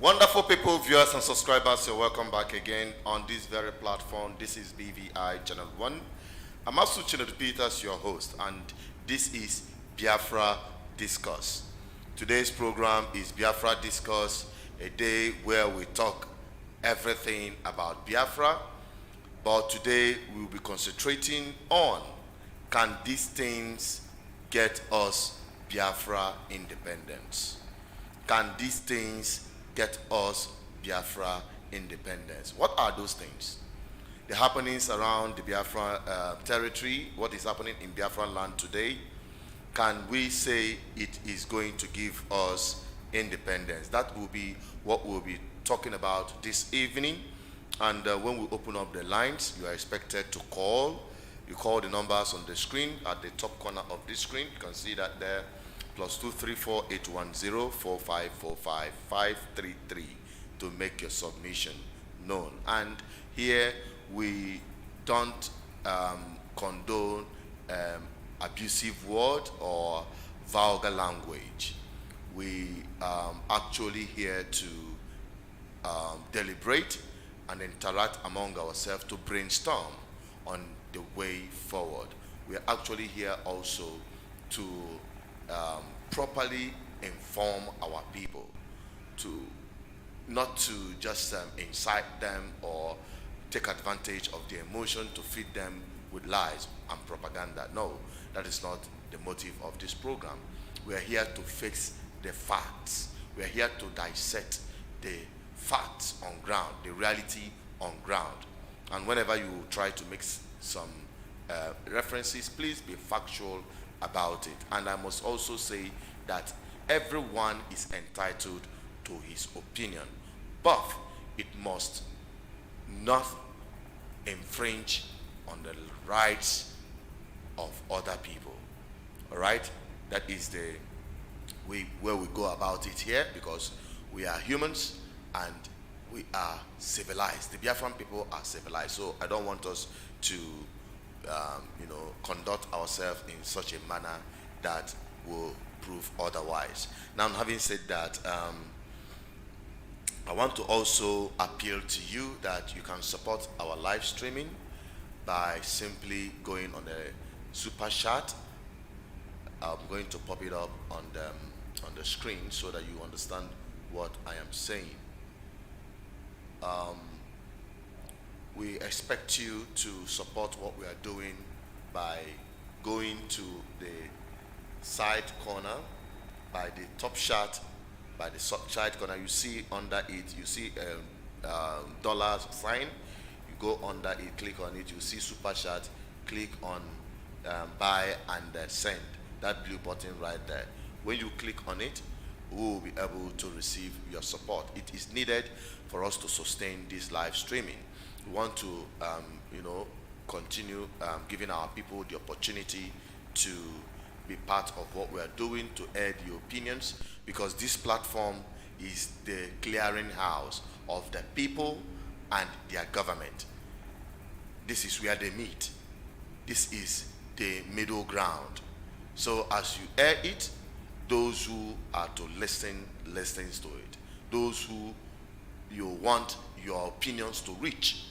Wonderful people, viewers and subscribers, you're welcome back again on this very platform. This is BVI Channel 1. I'm Asuchino Peters, your host, and this is Biafra Discuss. Today's program is Biafra Discuss, a day where we talk everything about Biafra, but today we'll be concentrating on, can these things get us Biafra independence? Can these things get us Biafra independence? What are those things? The happenings around the Biafra territory, what is happening in Biafra land today, can we say it is going to give us independence? That will be what we'll be talking about this evening. And when we open up the lines, you are expected to call. You call the numbers on the screen at the top corner of the screen. You can see that there. +234 810 4545 533 to make your submission known. And here we don't condone abusive word or vulgar language. We actually here to deliberate and interact among ourselves to brainstorm on the way forward. We are actually here also to properly inform our people, to not to just incite them or take advantage of their emotion to feed them with lies and propaganda. No, that is not the motive of this program. We are here to fix the facts. We are here to dissect the facts on ground, the reality on ground. And whenever you try to make some references, please be factual about it. And I must also say that everyone is entitled to his opinion, but it must not infringe on the rights of other people. All right, that is the way where we go about it here, because we are humans and we are civilized. The Biafran people are civilized, so I don't want us to conduct ourselves in such a manner that will prove otherwise. Now, having said that, I want to also appeal to you that you can support our live streaming by simply going on the super chat. I'm going to pop it up on the screen so that you understand what I am saying. We expect you to support what we are doing by going to the side corner, by the top chart, by the side corner. You see under it, you see dollar sign. You go under it, click on it. You see super chat. Click on buy and send. That blue button right there. When you click on it, we will be able to receive your support. It is needed for us to sustain this live streaming. We want to, continue giving our people the opportunity to be part of what we are doing, to air the opinions, because this platform is the clearinghouse of the people and their government. This is where they meet. This is the middle ground. So as you air it, those who are to listen to it. Those who you want your opinions to reach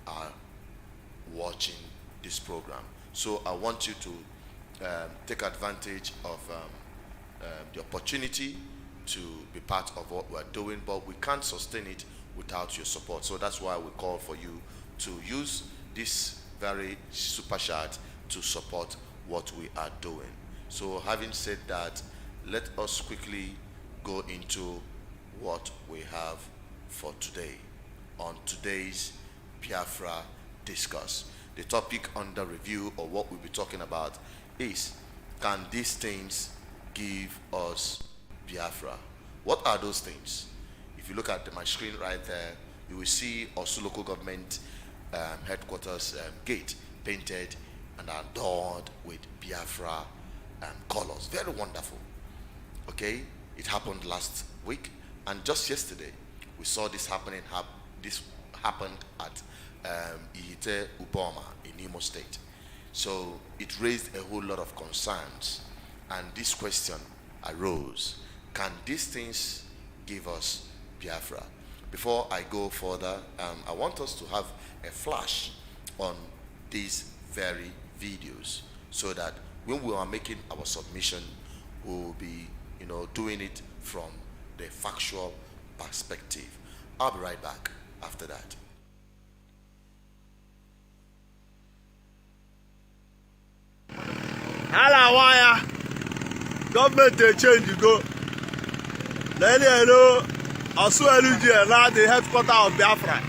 are watching this program. So I want you to take advantage of the opportunity to be part of what we're doing, but we can't sustain it without your support. So that's why we call for you to use this very super chat to support what we are doing. So having said that, let us quickly go into what we have for today on today's Biafra Discuss. The topic under review, or what we'll be talking about, is, can these things give us Biafra? What are those things? If you look at my screen right there, you will see also local government headquarters gate painted and adorned with Biafra colors. Very wonderful. Okay, it happened last week, and just yesterday we saw this happening. This happened at Ihite Uboma in Imo State. So it raised a whole lot of concerns, and this question arose: can these things give us Biafra. Before I go further, I want us to have a flash on these very videos so that when we are making our submission, we will be, doing it from the factual perspective. I'll be right back after that. Hala wire. Government they change go. Then Asueluji now the headquarters of Biafra.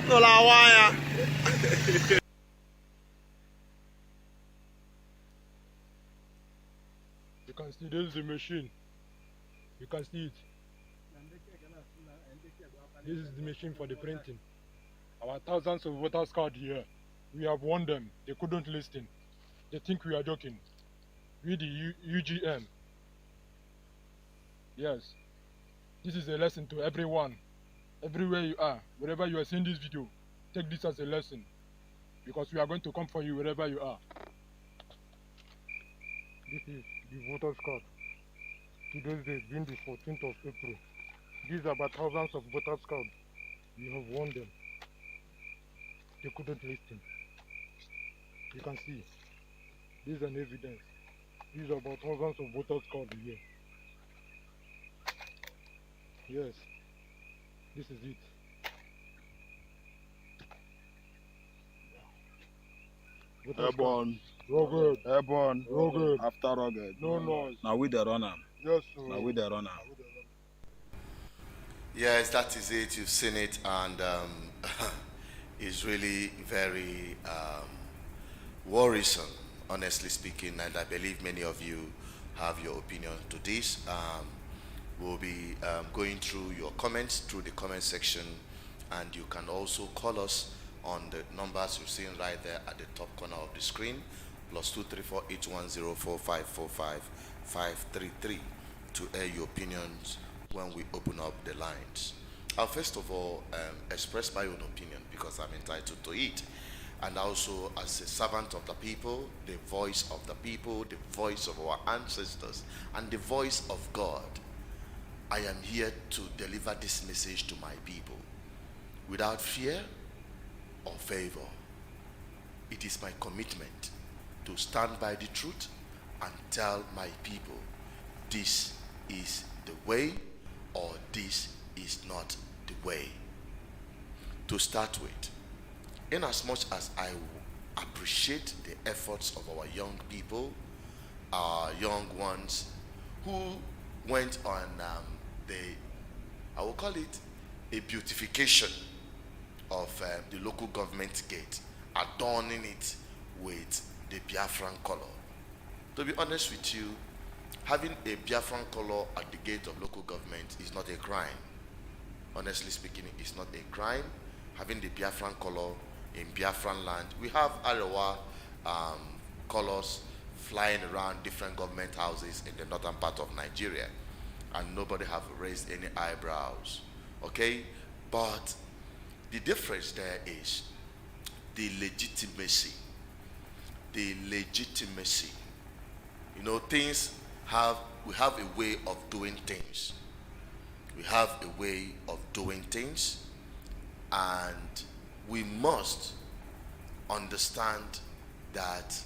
No la wire. You can see this is the machine. You can see it. This is the machine for the printing. Our thousands of voters card here. We have won them. They couldn't listen. They think we are joking. We the UGM. Yes. This is a lesson to everyone. Everywhere you are, wherever you are seeing this video, take this as a lesson. Because we are going to come for you wherever you are. This is the voters card. Today's date being the 14th of April. These are about thousands of voters cards. We have won them. They couldn't listen. You can see. This is an evidence. These are about thousands of voters cards here. Yes. This is it. Airborne. Rugged. Airborne. Rugged. After rugged. No noise. Now we the runner. Yes, sir. Now we the runner. Yes, that is it. You've seen it, and it's really very worrisome, honestly speaking. And I believe many of you have your opinion to this. We'll be going through your comments through the comment section, and you can also call us on the numbers you're seeing right there at the top corner of the screen, +234-810-4545533, to air your opinions when we open up the lines. I'll first of all express my own opinion because I'm entitled to it, and also as a servant of the people, the voice of the people, the voice of our ancestors, and the voice of God. I am here to deliver this message to my people without fear or favor. It is my commitment to stand by the truth and tell my people this is the way or this is not the way. To start with, in as much as I appreciate the efforts of our young people, our young ones who went on I will call it a beautification of the local government gate, adorning it with the Biafran color. To be honest with you, having a Biafran color at the gate of local government is not a crime. Honestly speaking, it's not a crime. Having the Biafran color in Biafran land, we have Arewa colors flying around different government houses in the northern part of Nigeria, and nobody have raised any eyebrows, okay? But the difference there is the legitimacy. The legitimacy. You know, we have a way of doing things. We have a way of doing things, and we must understand that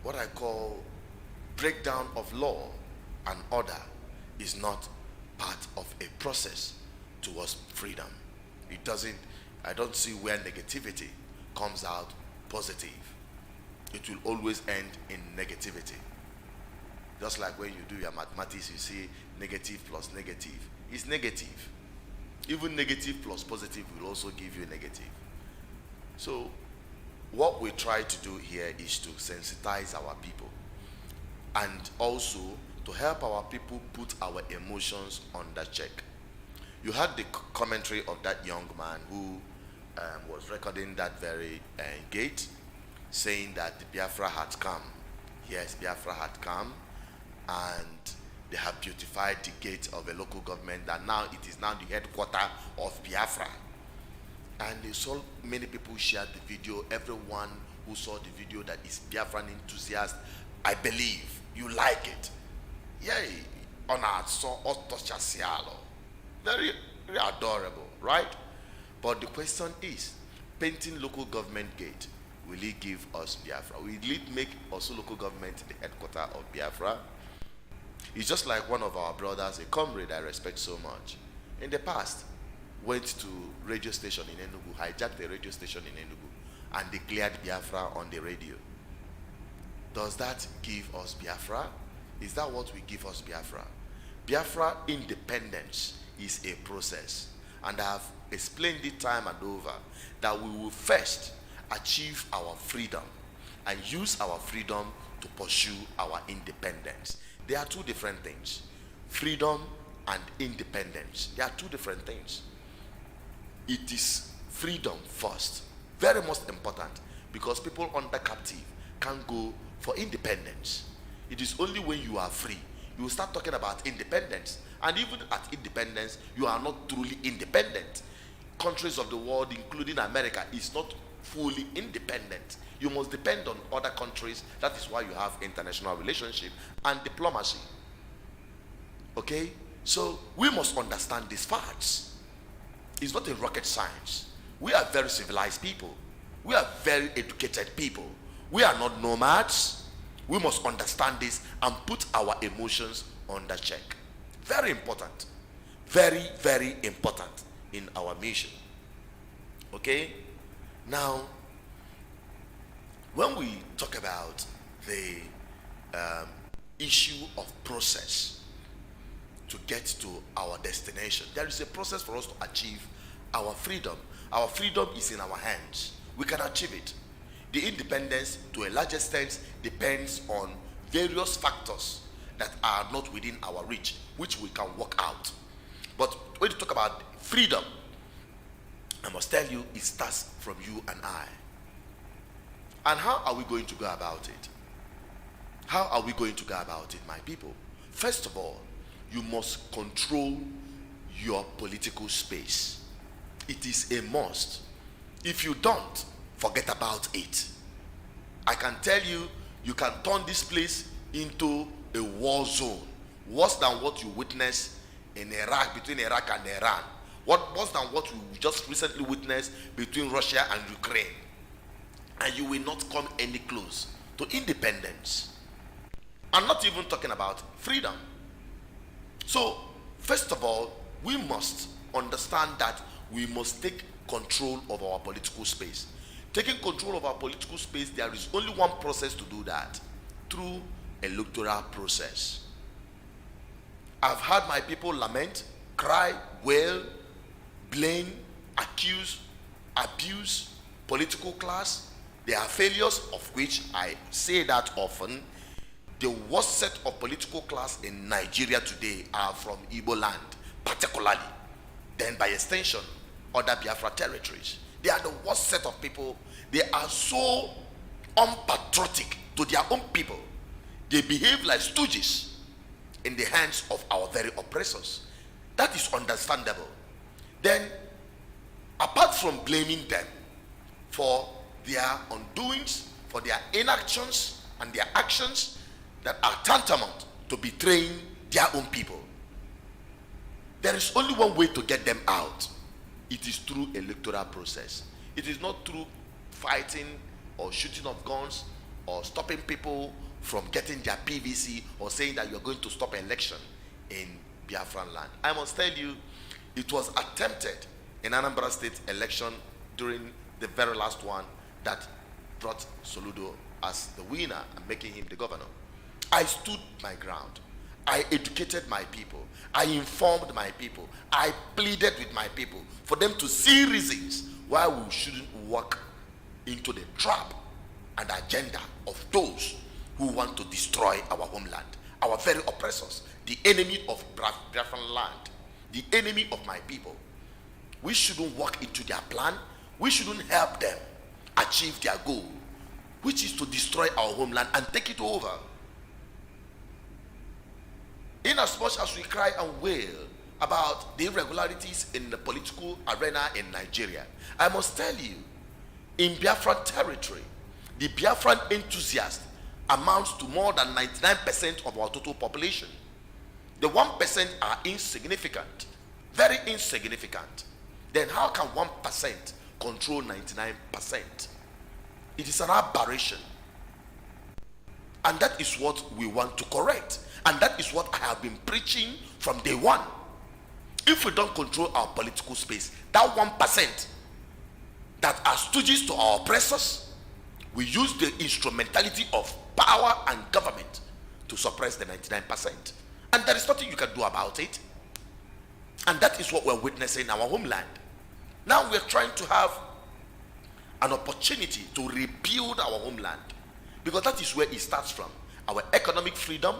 what I call breakdown of law and order is not part of a process towards freedom. I don't see where negativity comes out positive. It will always end in negativity. Just like when you do your mathematics, you see negative plus negative. It's negative. Even negative plus positive will also give you negative. So what we try to do here is to sensitize our people, and also to help our people put our emotions under check. You had the commentary of that young man who was recording that very gate, saying that the Biafra had come. Yes, Biafra had come, and they have beautified the gate of a local government, that now it is now the headquarters of Biafra. And so many people shared the video. Everyone who saw the video that is Biafran enthusiast, I believe you like it. Yeah, on our so very, very adorable, right? But the question is, painting local government gate, will it give us Biafra? Will it make also local government the headquarters of Biafra? It's just like one of our brothers, a comrade I respect so much, in the past went to radio station in Enugu, hijacked the radio station in Enugu, and declared Biafra on the radio. Does that give us Biafra? Is that what will give us Biafra? Biafra independence is a process, and I have explained it time and over that we will first achieve our freedom and use our freedom to pursue our independence. There are two different things. Freedom and independence. They are two different things. It is freedom first, very most important, because people under captive can't go for independence. It is only when you are free you will start talking about independence, and even at independence you are not truly independent. Countries of the world, including America, is not fully independent. You must depend on other countries. That is why you have international relationship and diplomacy. Okay, so we must understand these facts. It's not a rocket science. We are very civilized people. We are very educated people. We are not nomads. We must understand this and put our emotions under check. Very important. Very, very important in our mission. Okay? Now, when we talk about the issue of process to get to our destination, there is a process for us to achieve our freedom. Our freedom is in our hands. We can achieve it. The independence, to a large extent, depends on various factors that are not within our reach, which we can work out. But when you talk about freedom, I must tell you, it starts from you and I. And how are we going to go about it? How are we going to go about it, my people? First of all, you must control your political space. It is a must. If you don't, forget about it. I can tell you, you can turn this place into a war zone, worse than what you witnessed in Iraq, between Iraq and Iran. Worse than what we just recently witnessed between Russia and Ukraine. And you will not come any close to independence. I'm not even talking about freedom. So, first of all, we must understand that we must take control of our political space. Taking control of our political space, there is only one process to do that, through electoral process. I've heard my people lament, cry, wail, blame, accuse, abuse political class. There are failures, of which I say that often. The worst set of political class in Nigeria today are from Igbo land, particularly. Then by extension, other Biafra territories. They are the worst set of people. They are so unpatriotic to their own people. They behave like stooges in the hands of our very oppressors. That is understandable. Then, apart from blaming them for their undoings, for their inactions and their actions that are tantamount to betraying their own people, there is only one way to get them out. It is through electoral process. It is not through fighting or shooting of guns or stopping people from getting their PVC or saying that you're going to stop election in Biafran land. I must tell you, it was attempted in Anambra State election during the very last one that brought Soludo as the winner and making him the governor. I stood my ground. I educated my people. I informed my people. I pleaded with my people for them to see reasons why we shouldn't walk into the trap and agenda of those who want to destroy our homeland, our very oppressors, the enemy of Biafran land, the enemy of my people. We shouldn't walk into their plan. We shouldn't help them achieve their goal, which is to destroy our homeland and take it over. Inasmuch as we cry and wail about the irregularities in the political arena in Nigeria, I must tell you, in Biafran territory, the Biafran enthusiast amounts to more than 99% of our total population. The 1% are insignificant, very insignificant. Then how can 1% control 99%? It is an aberration. And that is what we want to correct. And that is what I have been preaching from day one. If we don't control our political space, that 1% that are stooges to our oppressors, we use the instrumentality of power and government to suppress the 99%. And there is nothing you can do about it. And that is what we're witnessing in our homeland. Now we're trying to have an opportunity to rebuild our homeland, because that is where it starts from. Our economic freedom,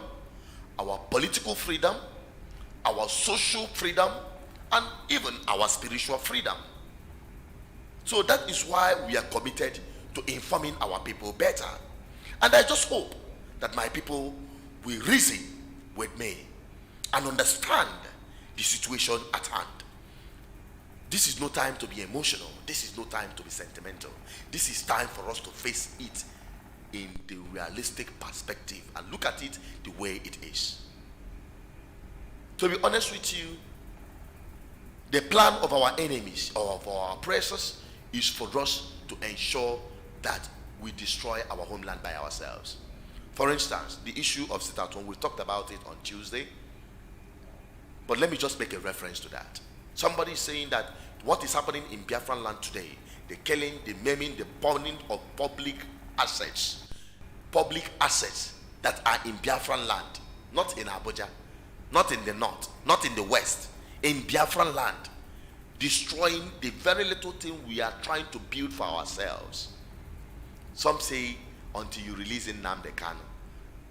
our political freedom, our social freedom, and even our spiritual freedom. So that is why we are committed to informing our people better. And I just hope that my people will reason with me and understand the situation at hand. This is no time to be emotional. This is no time to be sentimental. This is time for us to face it in the realistic perspective and look at it the way it is. To be honest with you, the plan of our enemies or of our oppressors is for us to ensure that we destroy our homeland by ourselves. For instance, the issue of sit-at-home, we talked about it on Tuesday, but let me just make a reference to that. Somebody is saying that what is happening in Biafran land today, the killing, the maiming, the burning of public assets that are in Biafran land, not in Abuja, not in the north, not in the west, in Biafran land, destroying the very little thing we are trying to build for ourselves. Some say until you release Nnamdi Kanu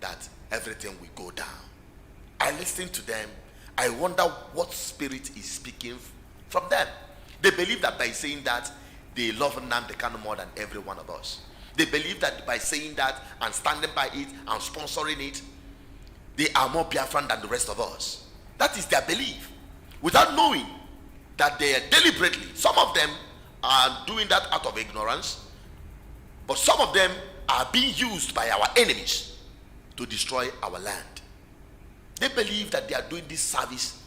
that everything will go down. I listen to them. I wonder what spirit is speaking from them. They believe that by saying that they love Nnamdi Kanu more than every one of us. They believe that by saying that and standing by it and sponsoring it, they are more Biafran than the rest of us. That is their belief, without knowing that they are deliberately, some of them are doing that out of ignorance, but some of them are being used by our enemies to destroy our land. They believe that they are doing this service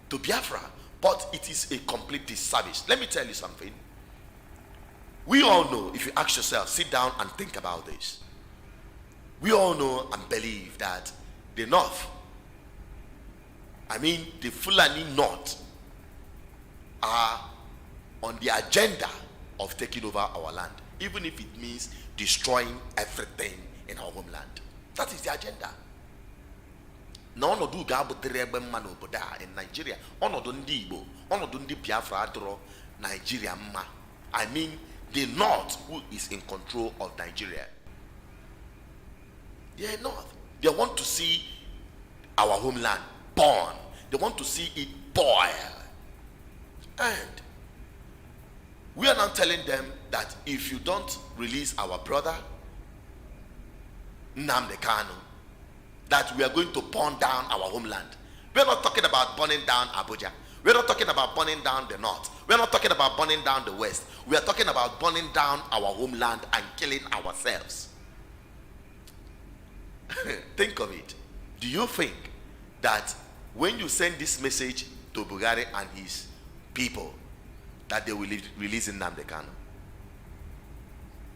to Biafra, but it is a complete disservice. Let me tell you something. We all know, if you ask yourself, sit down and think about this. We all know and believe that the North, the Fulani North, are on the agenda of taking over our land, even if it means destroying everything in our homeland. That is the agenda. No do gabutere egbe mma n'obodo a in Nigeria. Ọnọdụ ndị Igbo, ọnọdụ ndị Biafra adịrọ Nigeria mma. The North, who is in control of Nigeria. They are North. They want to see our homeland burn. They want to see it boil. And we are now telling them that if you don't release our brother Nnamdi Kanu, that we are going to burn down our homeland. We're not talking about burning down Abuja. We're not talking about burning down the north. We're not talking about burning down the west. We are talking about burning down our homeland and killing ourselves. Think of it. Do you think that when you send this message to Buhari and his people, that they will release Nnamdi Kanu?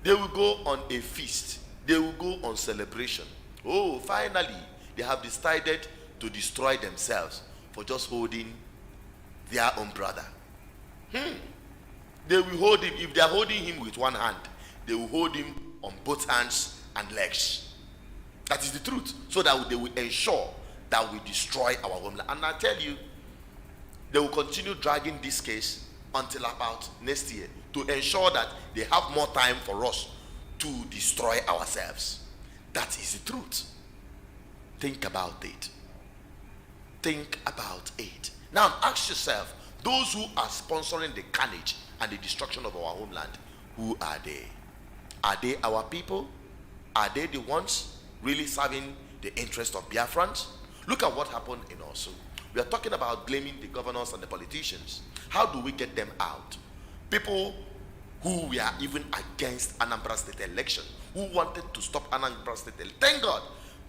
They will go on a feast. They will go on celebration. Oh, finally, they have decided to destroy themselves for just holding their own brother. They will hold him. If they are holding him with one hand, they will hold him on both hands and legs. That is the truth. So that they will ensure that we destroy our homeland. And I tell you, they will continue dragging this case until about next year to ensure that they have more time for us to destroy ourselves. That is the truth. Think about it. Think about it. Now ask yourself, those who are sponsoring the carnage and the destruction of our homeland, who are they? Are they our people? Are they the ones really serving the interest of Biafrans? Look at what happened in Osu. We are talking about blaming the governors and the politicians. How do we get them out? People who were even against Anambra State election, who wanted to stop Anambra State election. Thank God,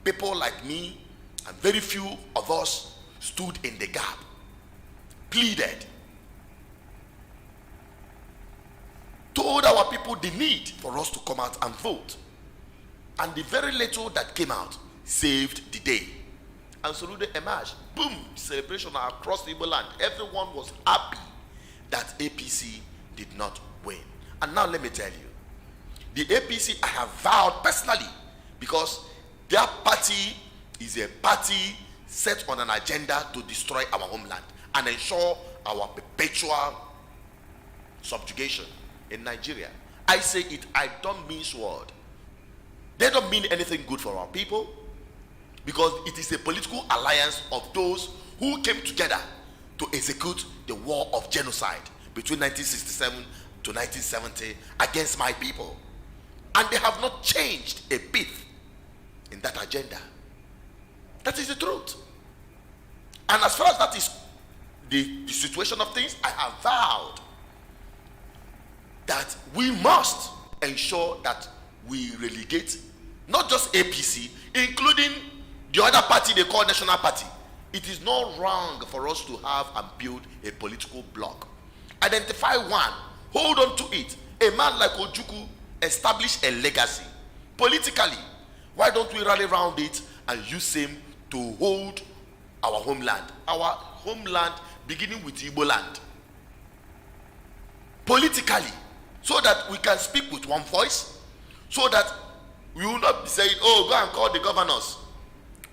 people like me and very few of us stood in the gap, pleaded, told our people the need for us to come out and vote. And the very little that came out saved the day. And Soludo emerged. Boom! Celebration across the Igbo land. Everyone was happy that APC did not win. And now let me tell you, the APC I have vowed personally, because their party is a party set on an agenda to destroy our homeland and ensure our perpetual subjugation in Nigeria. I say it, I don't mince word. They don't mean anything good for our people, because it is a political alliance of those who came together to execute the war of genocide between 1967 to 1970 against my people. And they have not changed a bit in that agenda. That is the truth. And as far as that is the situation of things, I have vowed that we must ensure that we relegate not just APC, including the other party they call National Party. It is not wrong for us to have and build a political bloc. Identify one, hold on to it. A man like Ojukwu established a legacy politically. Why don't we rally around it and use him to hold our homeland? Our homeland beginning with Igbo land. Politically, so that we can speak with one voice, so that we will not be saying, oh, go and call the governors.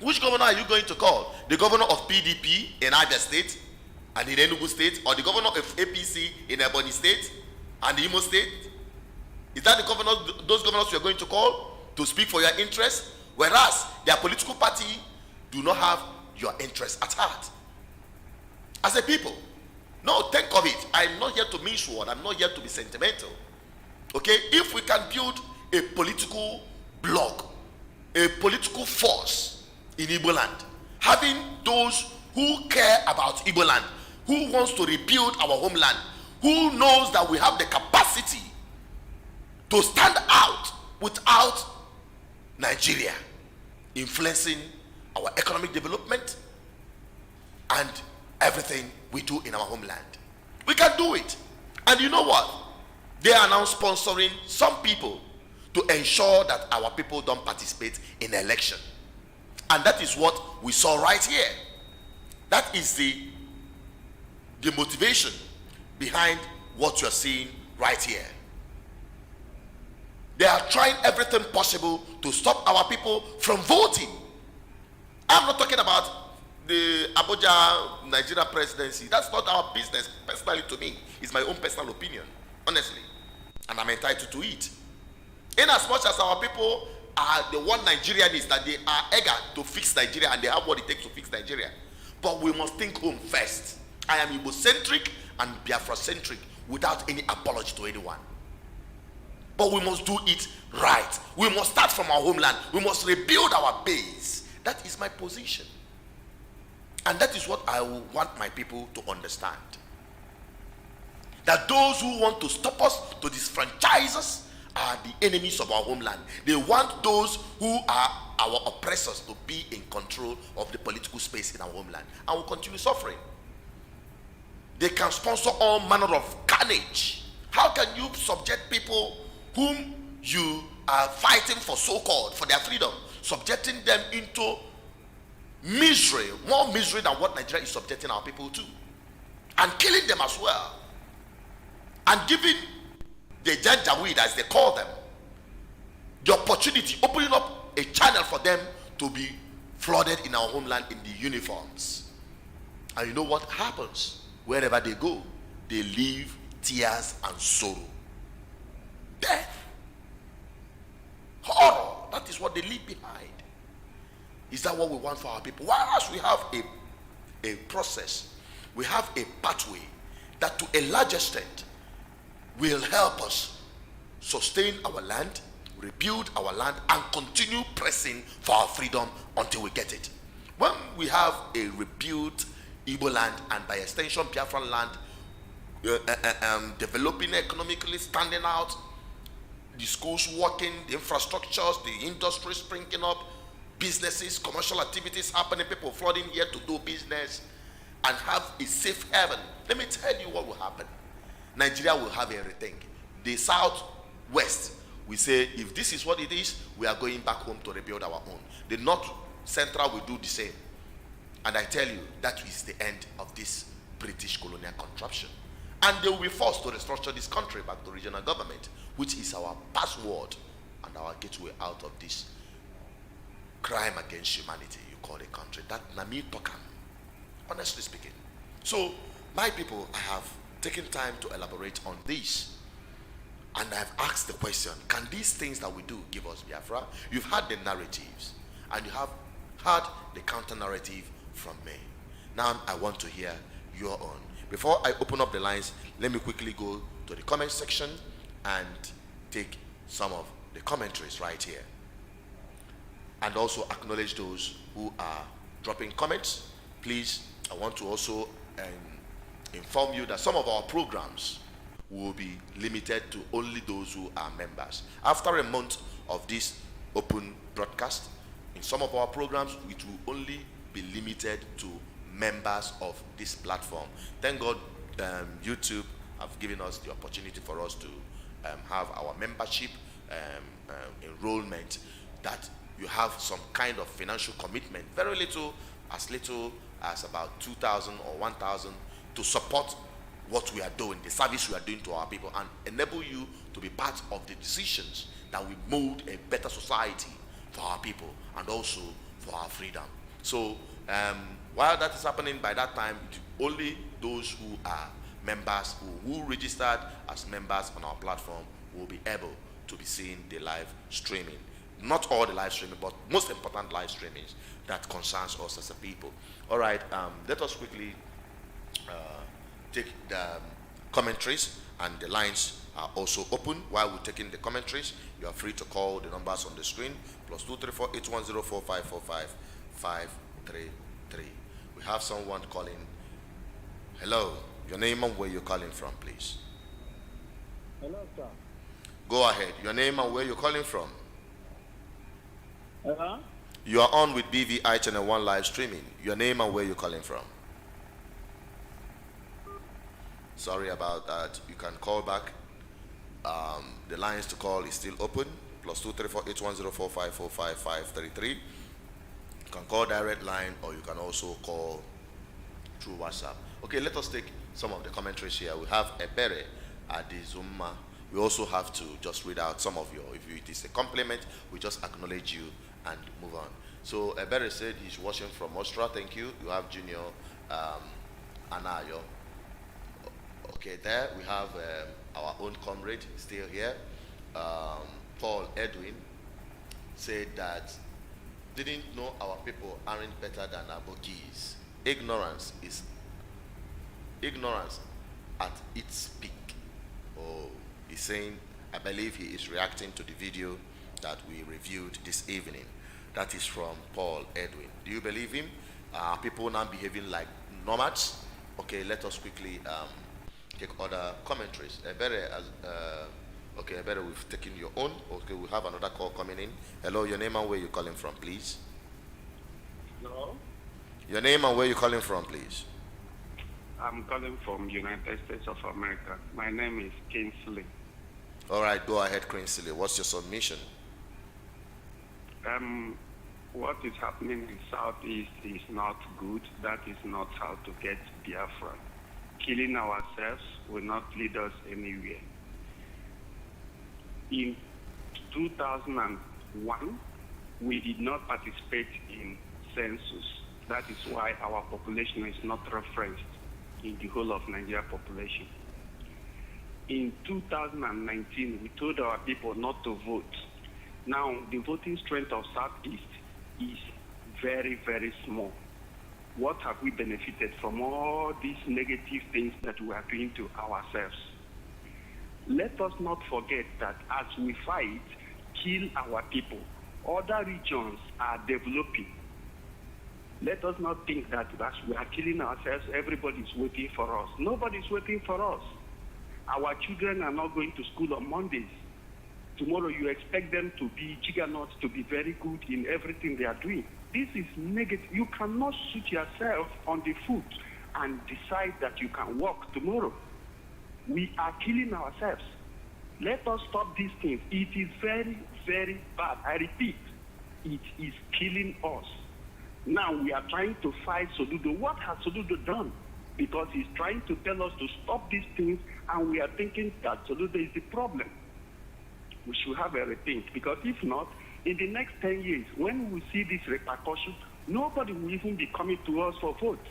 Which governor are you going to call? The governor of PDP in Advert State and in Enugu State, or the governor of APC in Ebonyi State and Imo State? Is that the governors, those governors you are going to call to speak for your interests? Whereas their political party do not have your interests at heart. As a people, no, think of it. I'm not here to mince word. I'm not here to be sentimental. Okay? If we can build a political bloc, a political force in Igbo land, having those who care about Igbo land, who wants to rebuild our homeland, who knows that we have the capacity to stand out without Nigeria influencing our economic development and everything we do in our homeland. We can do it. And you know what? They are now sponsoring some people to ensure that our people don't participate in the election. And that is what we saw right here. That is the motivation behind what you're seeing right here. They are trying everything possible to stop our people from voting. I'm not talking about the Abuja Nigeria presidency. That's not our business. Personally, to me, it's my own personal opinion, honestly, and I'm entitled to it. In as much as our people are the one Nigerians, that they are eager to fix Nigeria and they have what it takes to fix Nigeria, but we must think home first. I am Igbo-centric and Biafra-centric without any apology to anyone. But we must do it right. We must start from our homeland. We must rebuild our base. That is my position. And that is what I want my people to understand. That those who want to stop us, to disfranchise us, are the enemies of our homeland. They want those who are our oppressors to be in control of the political space in our homeland. And will continue suffering. They can sponsor all manner of carnage. How can you subject people whom you are fighting for, so-called, for their freedom, subjecting them into misery, more misery than what Nigeria is subjecting our people to, and killing them as well, and giving the Janjaweed, as they call them, the opportunity, opening up a channel for them to be flooded in our homeland in the uniforms. And you know what happens? Wherever they go, they leave tears and sorrow. Death. Horror. That is what they leave behind. Is that what we want for our people? Whereas we have a process, we have a pathway that to a large extent will help us sustain our land, rebuild our land, and continue pressing for our freedom until we get it. When we have a rebuilt Igbo land, and by extension Biafran land, developing economically, standing out, the schools working, the infrastructures, the industry springing up, businesses, commercial activities happening, people flooding here to do business and have a safe haven. Let me tell you what will happen. Nigeria will have everything. The southwest, we say, if this is what it is, we are going back home to rebuild our own. The north central will do the same. And I tell you, that is the end of this British colonial contraption. And they will be forced to restructure this country back to regional government, which is our password and our gateway out of this crime against humanity you call a country. That Nami Tokam, honestly speaking. So, my people, I have taken time to elaborate on this. And I've asked the question, can these things that we do give us Biafra? You've had the narratives, and you have heard the counter-narrative from me. Now I want to hear your own. Before I open up the lines, let me quickly go to the comment section and take some of the commentaries right here. And also acknowledge those who are dropping comments. Please, I want to also inform you that some of our programs will be limited to only those who are members. After a month of this open broadcast, in some of our programs, it will only be limited to members of this platform. Thank God YouTube have given us the opportunity for us to have our membership enrollment, that you have some kind of financial commitment, very little as about 2,000 or 1,000 to support what we are doing, the service we are doing to our people, and enable you to be part of the decisions that will mold a better society for our people and also for our freedom. So while that is happening, by that time, only those who are members who registered as members on our platform will be able to be seeing the live streaming. Not all the live streaming, but most important live streamings that concerns us as a people. All right, let us quickly take the commentaries, and the lines are also open. While we're taking the commentaries, you are free to call the numbers on the screen, +234 8104 533. We have someone calling. Hello, your name and where you're calling from, please. Hello, sir. Go ahead, your name and where you're calling from. Hello? You are on with BVI Channel 1 live streaming. Your name and where you're calling from. Sorry about that. You can call back. The lines to call is still open. +234 8104 533. You can call direct line, or you can also call through WhatsApp. Okay, let us take some of the commentaries here. We have Ebere Adizuma. We also have to just read out some of your, if it is a compliment, we just acknowledge you and move on. So Ebere said he's watching from Austria. Thank you. You have Junior Anayo. Okay, there we have our own comrade still here. Paul Edwin said that didn't know our people aren't better than Abogis. Ignorance at its peak. Oh, he's saying, I believe he is reacting to the video that we reviewed this evening. That is from Paul Edwin. Do you believe him? Are people now behaving like nomads? Okay, let us quickly take other commentaries. Okay, Ebere, we've taken your own. Okay, we have another call coming in. Hello, your name and where you're calling from, please. Hello? Your name and where you're calling from, please. I'm calling from United States of America. My name is Kingsley. All right, go ahead, Kingsley. What's your submission? What is happening in Southeast is not good. That is not how to get Biafra. Killing ourselves will not lead us anywhere. In 2001, we did not participate in census. That is why our population is not referenced in the whole of Nigeria population. In 2019, we told our people not to vote. Now, the voting strength of Southeast is very, very small. What have we benefited from all these negative things that we are doing to ourselves? Let us not forget that as we fight, kill our people, other regions are developing. Let us not think that as we are killing ourselves, everybody is waiting for us. Nobody is waiting for us. Our children are not going to school on Mondays. Tomorrow you expect them to be juggernauts, to be very good in everything they are doing. This is negative. You cannot shoot yourself on the foot and decide that you can walk tomorrow. We are killing ourselves. Let us stop these things. It is very, very bad. I repeat, it is killing us. Now we are trying to fight Soludo. What has Soludo done? Because he's trying to tell us to stop these things, and we are thinking that Soludo is the problem. We should have a rethink, because if not, in the next 10 years, when we see this repercussion, nobody will even be coming to us for votes.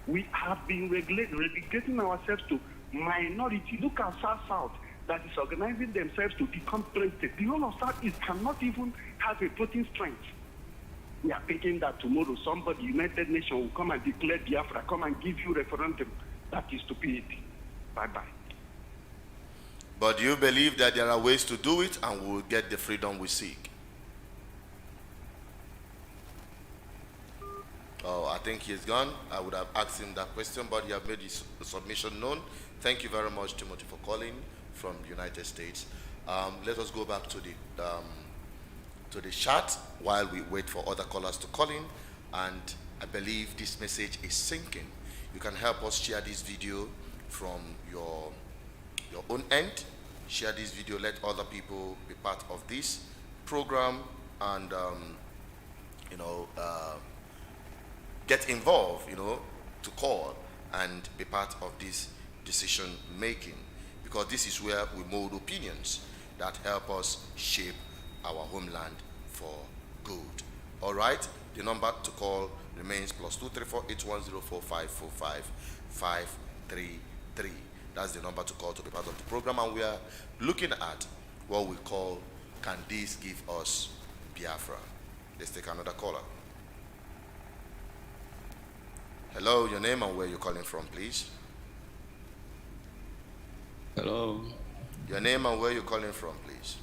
We have been relegating ourselves to minority. Look at South that is organizing themselves to become president. The whole of Southeast cannot even have a voting strength. We are thinking that tomorrow somebody, United Nations, will come and declare Biafra, come and give you referendum. That is stupidity. Bye-bye. But do you believe that there are ways to do it and we will get the freedom we seek? Oh, I think he's gone. I would have asked him that question, but he have made his submission known. Thank you very much, Timothy, for calling from the United States. Let us go back to the chat while we wait for other callers to call in. And I believe this message is sinking. You can help us share this video from your own end. Share this video, let other people be part of this program, and get involved, to call and be part of this decision making, because this is where we mold opinions that help us shape our homeland for good. All right, the number to call remains +234 8104 533. That's the number to call to be part of the program, and we are looking at what we call, can this give us Biafra? Let's take another caller. Hello, your name and where you're calling from, please. Hello. Your name and where you're calling from, please.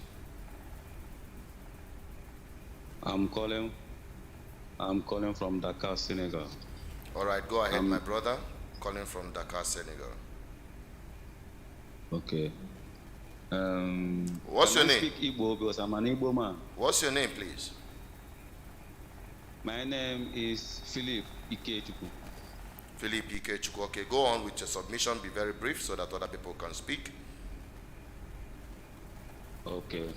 I'm calling from Dakar, Senegal. All right, go ahead, my brother. Calling from Dakar, Senegal. Okay. What's your name? I speak Igbo because I'm an Igbo man. What's your name, please? My name is Philip Ikechukwu. Philip Ikechukwu. Okay, go on with your submission. Be very brief so that other people can speak. Okay.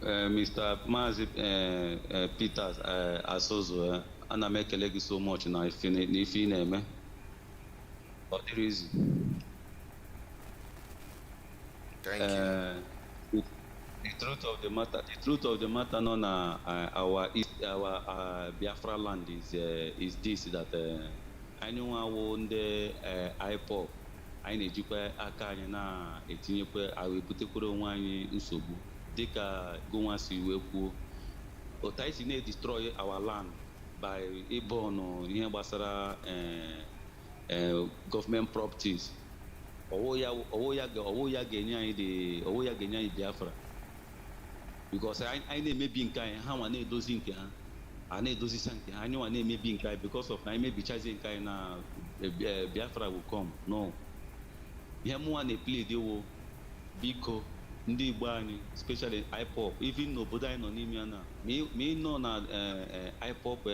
Mr. Mazi Peters Asozo, ana m ekele gị so much na ife ị na-eme. Ọ dịrị izu. Thank you. The truth of the matter nọ na our Biafra land is this, that anyị nwawo ndị IPOB, anyị na-ejikwa aka anyị na-etinyekwa ebutekwara onwe anyị nsogbu dịka gụnwa si wee kwuo. Otu anyị si na-destroy our land by ịbọnụ ihe gbasara government properties. Ọwụ ya ga-enye anyị Biafra, because anyị na-emebi nke anyị, ha nwa na-edozi nke ha, a na-edozisa nke ha, anyị nwa na-emebi nke anyị because of na anyị mebichazi nke anyị na Biafra will come. No, ihe mụnwa na-plead wo biko ndị Igbo anyị, especially IPOB, even n'obodo anyị nọ n'ime ya na ma ị nọ na IPOB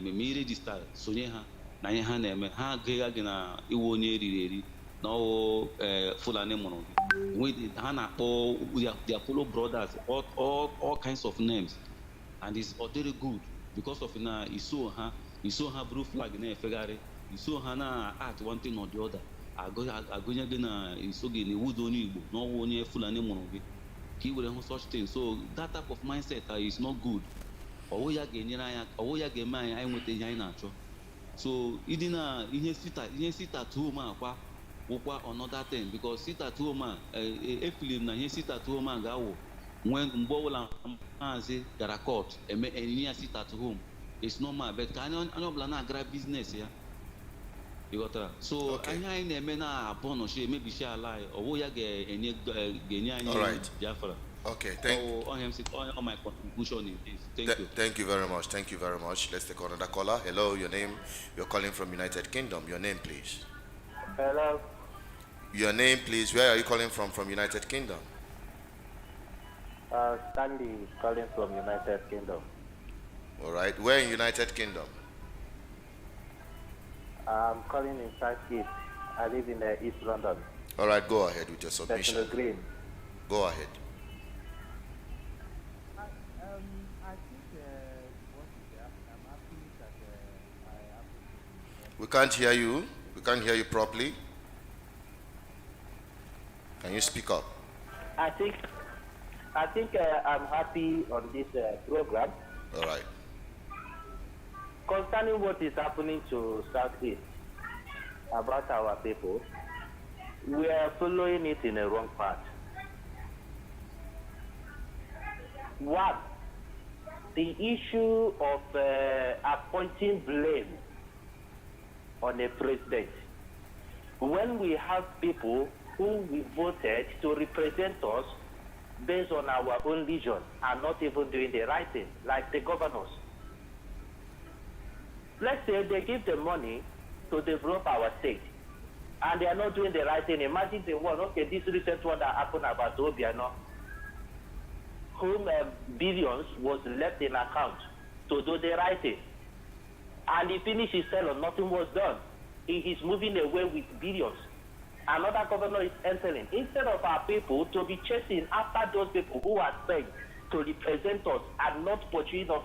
ma ị regista sonye ha na ihe ha na-eme, ha agaghị gị na iwu onye eriri eri na ọwụ Fulani mụrụ gị. Ha na-akpọ their fellow brothers all kinds of names, and it's very good because of na iso ha blue flag na-efegharị, iso ha na act one thing or the other, agụnye gị na iso gị na iwu onye Igbo na ọwụ onye Fulani mụrụ gị ka i were hụ such thing. So that type of mindset is not good. Ọwụ ya ga-enyere anyị, ọwụ ya ga-eme anyị nweta ihe anyị na-achọ. So ịdị na ihe sit at home akwa wụkwa another thing, because sit at home efili na ihe sit at home ga-awụ mgbe ọbụla maazi gara court enye ya sit at home. It's normal, but ka anyị ọbụla na-agara business ya, ịghọtara. So anyị na-eme na-abọnọchi emebichi ala anyị, ọwụ ya ga-enye anyị Biafra. Okay, all my contribution is this. Thank you very much. Thank you very much. Let's take another caller. Hello, your name. You're calling from United Kingdom. Your name, please. Hello. Your name, please. Where are you calling from? From United Kingdom. Stanley calling from United Kingdom. All right. Where in United Kingdom? I'm calling in Southeast. I live in East London. All right. Go ahead with your submission. Bethnal Green. Go ahead. I think what is there? I'm happy that I have. We can't hear you. We can't hear you properly. Can you speak up? I think I'm happy on this program. All right. Concerning what is happening to Southeast about our people, we are following it in a wrong path. One, the issue of appointing blame on a president. When we have people who we voted to represent us based on our own vision and not even doing the right thing, like the governors. Let's say they give the money to develop our state, and they are not doing the right thing. Imagine the one, okay, this recent one that happened about Obiano, whom billions was left in account to do the right thing. And he finished his term, nothing was done. He is moving away with billions. Another governor is entering. Instead of our people to be chasing after those people who are spent to represent us and not pursuing of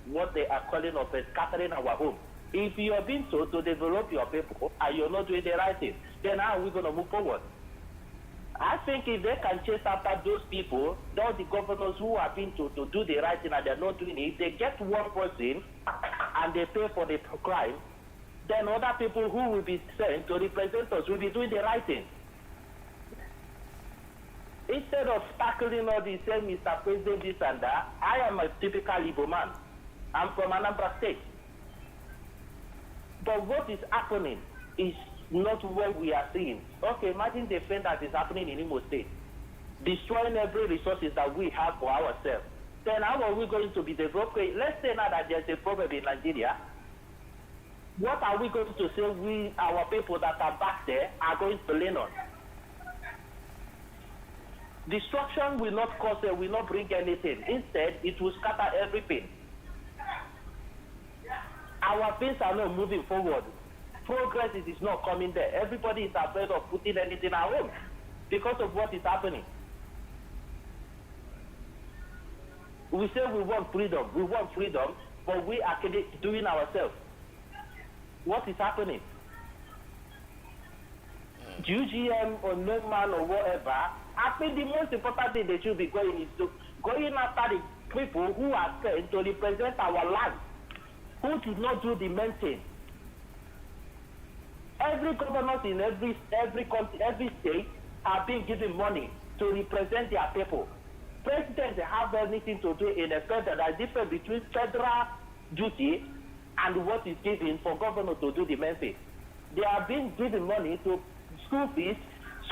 what they are calling of scattering our home. If you are being told to develop your people and you're not doing the right thing, then how are we going to move forward? I think if they can chase after those people, those the governors who are being told to do the right thing and they're not doing it, they get one person and they pay for the crime, then other people who will be sent to represent us will be doing the right thing. Instead of tackling all this, saying, Mr. President, this and that, I am a typical Igbo man. I'm from Anambra State. But what is happening is not what we are seeing. Okay, imagine the thing that is happening in Imo State, destroying every resources that we have for ourselves. Then how are we going to be developing? Let's say now that there's a problem in Nigeria. What are we going to say our people that are back there are going to lean on? Destruction will not cause, will not bring anything. Instead, it will scatter everything. Our things are not moving forward. Progress is not coming there. Everybody is afraid of putting anything at home because of what is happening. We say we want freedom, but we are doing ourselves. What is happening? GGM or no man or whatever, I think the most important thing they should be going is to going after the people who are sent to represent our land, who did not do the main thing. Every governor in every country, every state are being given money to represent their people. Presidents have anything to do in a federal. There is difference between federal duty and what is given for governor to do the main thing. They are being given money to school fees,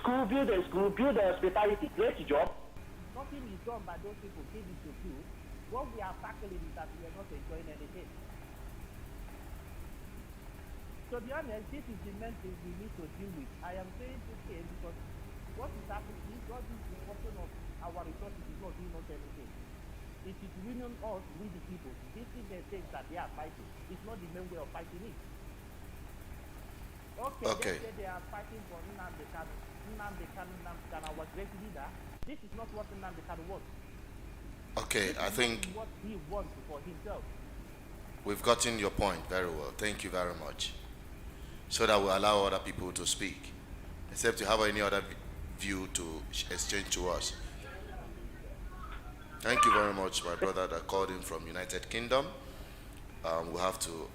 school builders, hospitality, great job. Nothing is done by those people gave it to you. What we are tackling is that we are not enjoying anything. To be honest, this is the main thing we need to deal with. I am saying this thing because what is happening is God is the portion of our resources is not doing us anything. It is winning us with the people. This is the things that they are fighting. It's not the main way of fighting it. Okay. They say they are fighting for Nnamdi Kanu, our great leader. This is not what Nnamdi Kanu wants. Okay, I think what he wants for himself. We've gotten your point very well. Thank you very much. So that we allow other people to speak. Except you have any other view to exchange to us. Thank you very much, my brother that called in from United Kingdom. We'll have to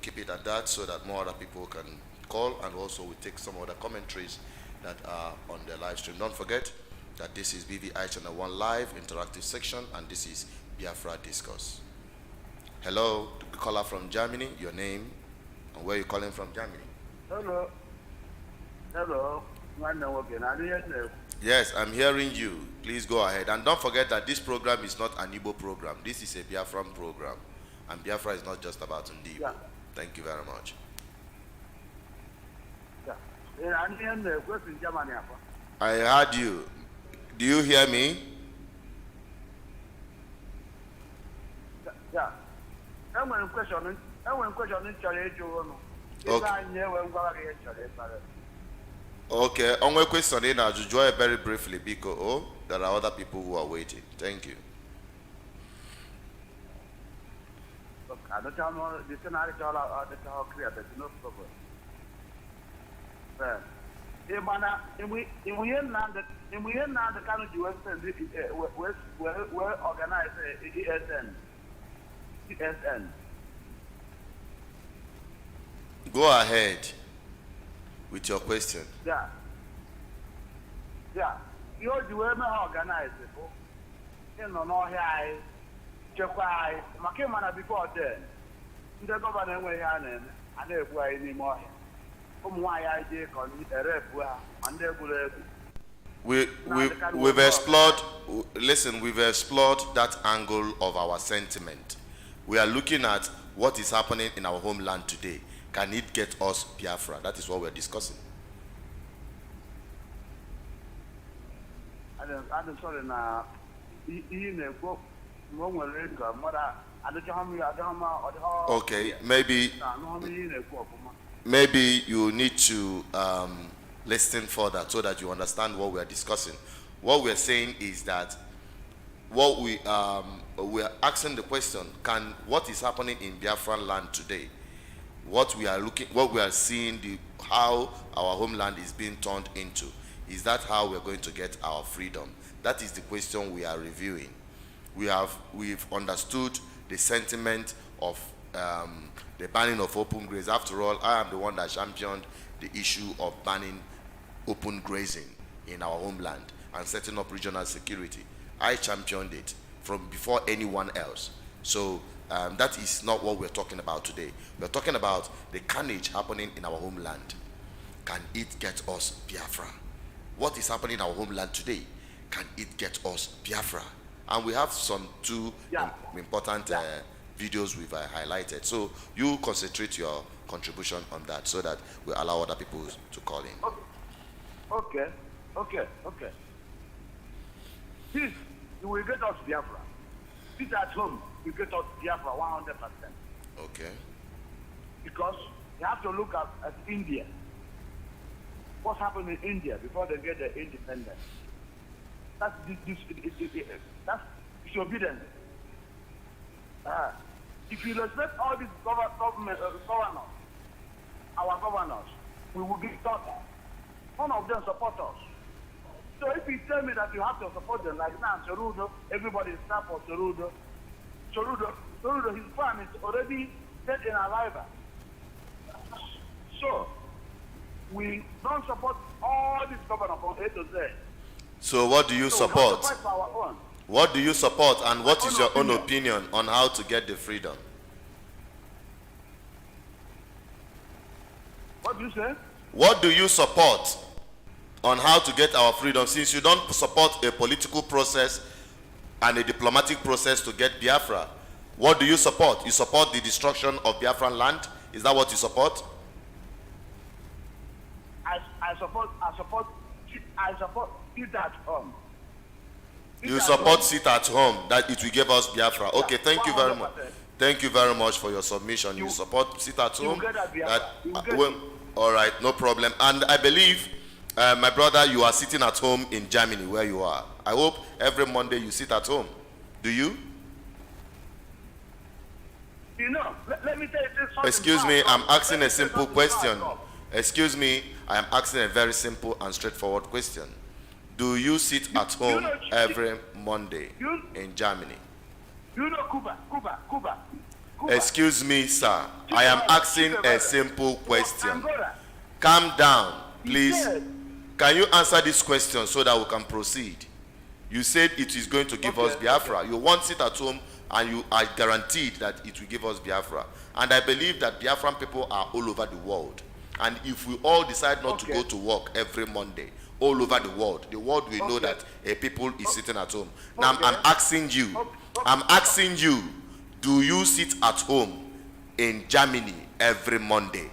keep it at that so that more other people can call, and also we take some other commentaries that are on the live stream. Don't forget that this is BVI Channel 1 live interactive section, and this is Biafra Discourse. Hello, the caller from Germany, your name and where you calling from Germany. Hello. Yes, I'm hearing you. Please go ahead. And don't forget that this program is not an Igbo program. This is a Biafran program. And Biafra is not just about Ndi Igbo. Yeah. Thank you very much. I heard you. Do you hear me? Yeah. I'm going to question. Okay, only question in Ajujoy very briefly because there are other people who are waiting. Thank you. I don't know the scenario all clear, there's no problem. If we end now the kind of US we're organized ESN. Go ahead with your question. Yeah. You the way me organize it. You know here check makemana before then. The government we here and they go any more. We've explored, listen, we've explored that angle of our sentiment. We are looking at what is happening in our homeland today. Can it get us Biafra? That is what we're discussing. I'm sorry now. Okay, maybe you need to listen further so that you understand what we are discussing. What we are saying is that what we are asking the question: can what is happening in Biafran land today, what we are seeing, how our homeland is being turned into, is that how we're going to get our freedom? That is the question we are reviewing. We've understood the sentiment of the banning of open graze. After all, I am the one that championed the issue of banning open grazing in our homeland and setting up regional security. I championed it from before anyone else. So that is not what we're talking about today. We're talking about the carnage happening in our homeland. Can it get us Biafra? What is happening in our homeland today? Can it get us Biafra? And we have some two important videos we've highlighted. So you concentrate your contribution on that so that we allow other people to call in. Okay. This, you will get us Biafra. Sit at home, you get us Biafra 100%. Okay. Because you have to look at India. What's happened in India before they get their independence? That's disobedience. If you respect all these governors, our governors, we will get better. None of them support us. So if you tell me that you have to support them, like now, Cerudo, everybody is staff for Cerudo. Cerudo, his plan is already set in arrival. So we don't support all these governors from A to Z. So what do you support? What do you support, and what is your own opinion on how to get the freedom? What do you say? What do you support on how to get our freedom, since you don't support a political process and a diplomatic process to get Biafra? What do you support? You support the destruction of Biafran land? Is that what you support? I support sit at home. You support sit at home, that it will give us Biafra. Okay, thank you very much. Thank you very much for your submission. You support sit at home. All right, no problem. And I believe, my brother, you are sitting at home in Germany where you are. I hope every Monday you sit at home. Do you? You know, let me tell you something. Excuse me, I'm asking a simple question. Excuse me, I am asking a very simple and straightforward question. Do you sit at home every Monday in Germany? You know Cuba. Excuse me, sir. I am asking a simple question. Calm down, please. Can you answer this question so that we can proceed? You said it is going to give us Biafra. You want sit at home and you are guaranteed that it will give us Biafra. And I believe that Biafran people are all over the world. And if we all decide not to go to work every Monday, all over the world will know that a people is sitting at home. Now I'm asking you, do you sit at home in Germany every Monday?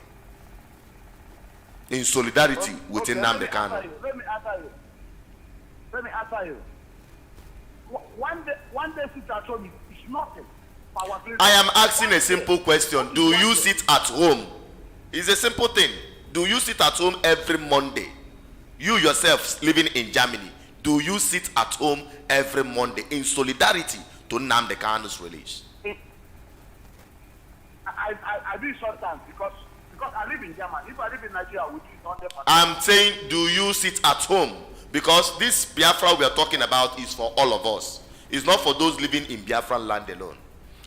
in solidarity with Nnamdi Kanu. Let me answer you. One day sit at home is nothing. I am asking a simple question. Do you sit at home? It's a simple thing. Do you sit at home every Monday? You yourself living in Germany, do you sit at home every Monday in solidarity to Nnamdi Kanu's release? I do it sometimes because I live in Germany. If I live in Nigeria, we do it 100%. I'm saying, do you sit at home? Because this Biafra we are talking about is for all of us. It's not for those living in Biafra land alone.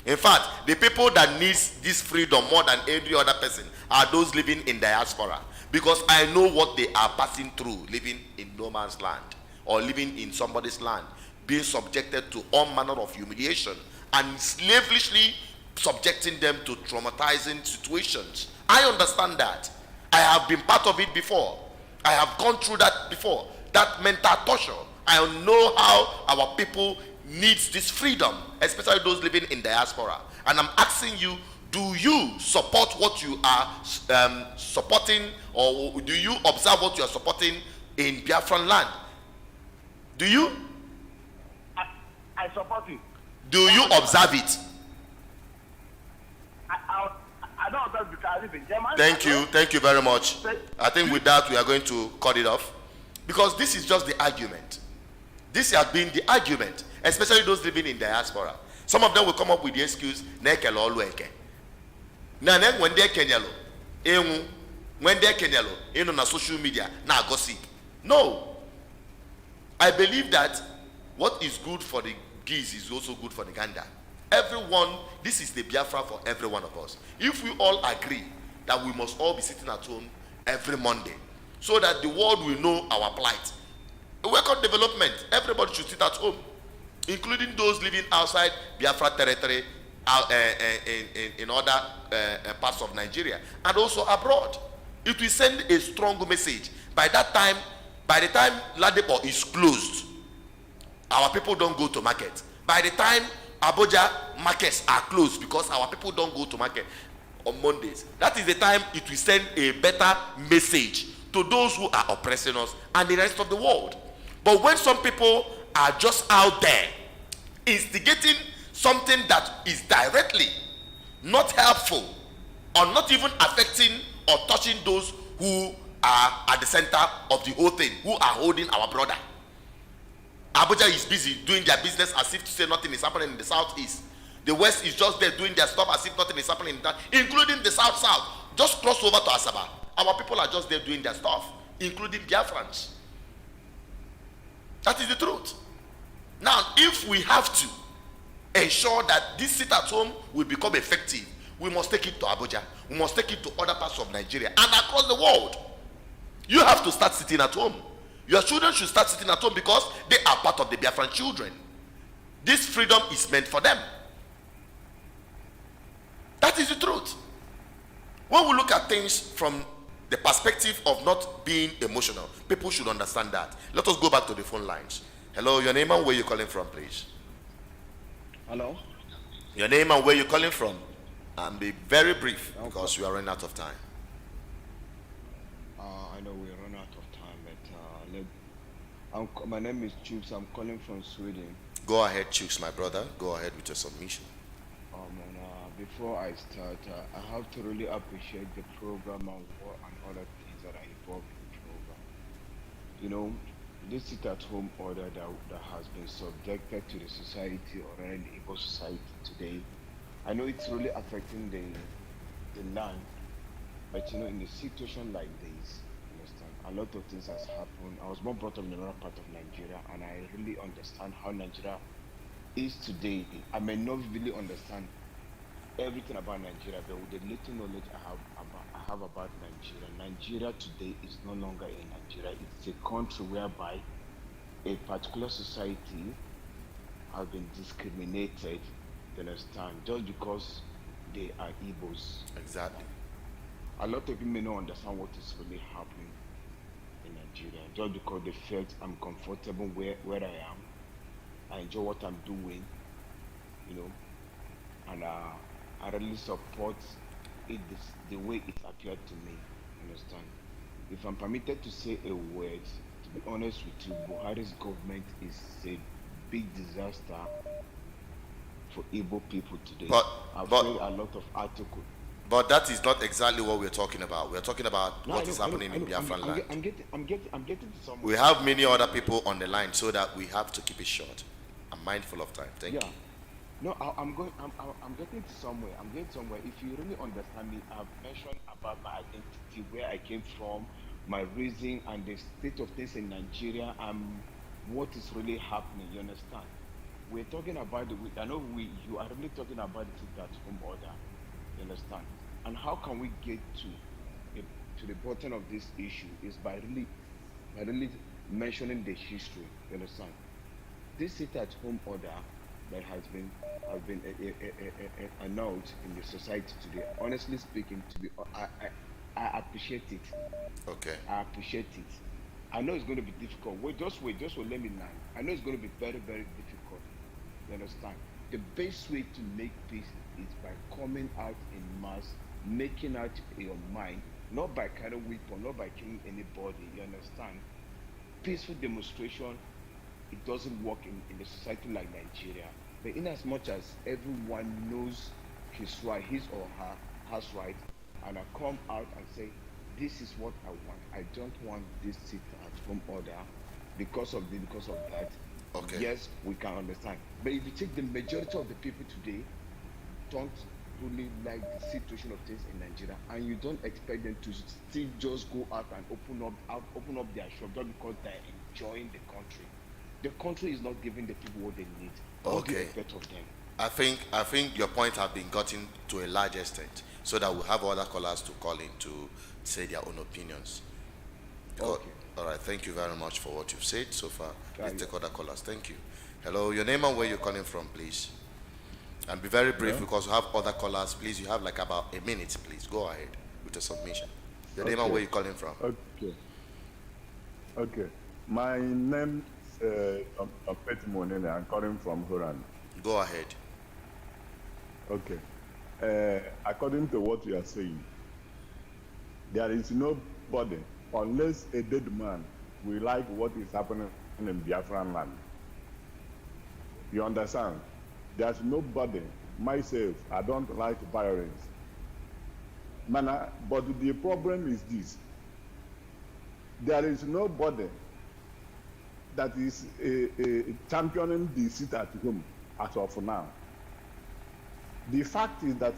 In fact, the people that need this freedom more than every other person are those living in diaspora. Because I know what they are passing through living in no man's land or living in somebody's land, being subjected to all manner of humiliation and slavishly subjecting them to traumatizing situations. I understand that. I have been part of it before. I have gone through that before. That mental torture. I know how our people needs this freedom, especially those living in diaspora. And I'm asking you, do you support what you are supporting, or do you observe what you are supporting in Biafran land? Do you? I support it. Do you observe it? I don't observe because I live in Germany. Thank you very much. I think with that we are going to cut it off, because this is just the argument. This has been the argument, especially those living in diaspora. Some of them will come up with the excuse, nekele olueke. Na when they kenyalo, when they kenyalo, na social media, na gossip. No. I believe that what is good for the geese is also good for the gander. Everyone, this is the Biafra for every one of us. If we all agree that we must all be sitting at home every Monday, so that the world will know our plight. A work development, everybody should sit at home, including those living outside Biafra territory, in other parts of Nigeria, and also abroad. It will send a strong message. By the time Ladepo is closed, our people don't go to market. By the time Abuja markets are closed, because our people don't go to market on Mondays, that is the time it will send a better message to those who are oppressing us and the rest of the world. But when some people are just out there instigating something that is directly not helpful or not even affecting or touching those who are at the center of the whole thing, who are holding our brother. Abuja is busy doing their business as if to say nothing is happening in the southeast. The west is just there doing their stuff as if nothing is happening in that, including the south. Just cross over to Asaba. Our people are just there doing their stuff, including Biafrans. That is the truth. Now, if we have to ensure that this sit at home will become effective, we must take it to Abuja. We must take it to other parts of Nigeria and across the world. You have to start sitting at home. Your children should start sitting at home because they are part of the Biafran children. This freedom is meant for them. That is the truth. When we look at things from the perspective of not being emotional, people should understand that. Let us go back to the phone lines. Hello, your name and where you're calling from, please. Hello? Your name and where you're calling from. And be very brief because we are running out of time. I know we run out of time, but my name is Chooks. I'm calling from Sweden. Go ahead, Chooks, my brother. Go ahead with your submission. Before I start, I have to really appreciate the program and other things that are involved in the program. You know, this sit-at-home order that has been subjected to the society or in the Igbo society today, I know it's really affecting the land, but you know, in a situation like this, you understand, a lot of things has happened. I was born brought up in another part of Nigeria, and I really understand how Nigeria is today. I may not really understand everything about Nigeria, but with the little knowledge I have about Nigeria, Nigeria today is no longer a Nigeria. It's a country whereby a particular society has been discriminated, you understand, just because they are Igbos. Exactly. A lot of people may not understand what is really happening in Nigeria, just because they felt I'm comfortable where I am. I enjoy what I'm doing, you know, and I really support it the way it appeared to me, understand. if I'm permitted to say a word, to be honest with you, Buhari's government is a big disaster for Igbo people today. But I've but read a lot of articles. but that is not exactly what we're talking about. We're talking about No, what is happening in Biafran land. I'm getting to somewhere. We have many other people on the line, so that we have to keep it short. I'm mindful of time. Thank you. No, I'm getting to somewhere. I'm getting somewhere. If you really understand me, I've mentioned about my identity, where I came from, my reason, and the state of things in Nigeria, and what is really happening. You understand? We're talking about you are really talking about the sit-at-home order. You understand? And how can we get to the bottom of this issue is by really mentioning the history. You understand? This sit-at-home order that has been announced in the society today. Honestly speaking, I appreciate it. Okay. I appreciate it. I know it's going to be difficult. Just wait, let me land. I know it's going to be very, very difficult. You understand? The best way to make peace is by coming out in mass, making out your mind, not by carrying weapon, not by killing anybody. You understand? Peaceful demonstration, it doesn't work in a society like Nigeria. But in as much as everyone knows his right, his or her has right, and I come out and say, this is what I want. I don't want this sit-at-home order because of that. Okay. Yes, we can understand. But if you take the majority of the people today, don't really like the situation of things in Nigeria, and you don't expect them to still just go out and open up their shop just because they're enjoying the country. The country is not giving the people what they need. Okay. Better of them. I think your point have been gotten to a large extent, so that we'll have other callers to call in to say their own opinions. Okay. All right. Thank you very much for what you've said so far. Let's take other callers. Thank you. Hello. Your name and where you're calling from, please. And be very brief because we have other callers. Please, you have like about a minute. Please go ahead with the submission. Your name and where you're calling from. Okay. My name is Pet Monene. I'm calling from Horan. Go ahead. Okay. According to what you are saying, there is nobody, unless a dead man, will like what is happening in Biafran land. You understand? There's nobody, myself, I don't like violence. But the problem is this. There is nobody that is championing the sit-at-home as of now. The fact is that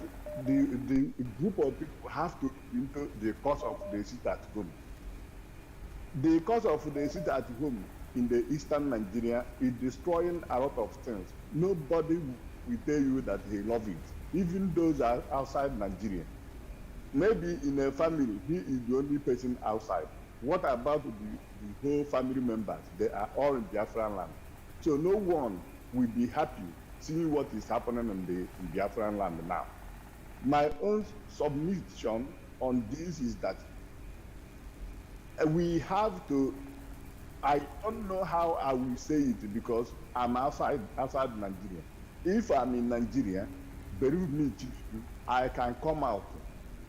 the group of people have to into the cause of the sit-at-home. The cause of the sit-at-home in the eastern Nigeria is destroying a lot of things. Nobody will tell you that they love it, even those are outside Nigeria. Maybe in a family, he is the only person outside. What about the whole family members? They are all in Biafran land. So no one will be happy seeing what is happening in Biafran land now. My own submission on this is that we have to, I don't know how I will say it because I'm outside Nigeria. If I'm in Nigeria, believe me, I can come out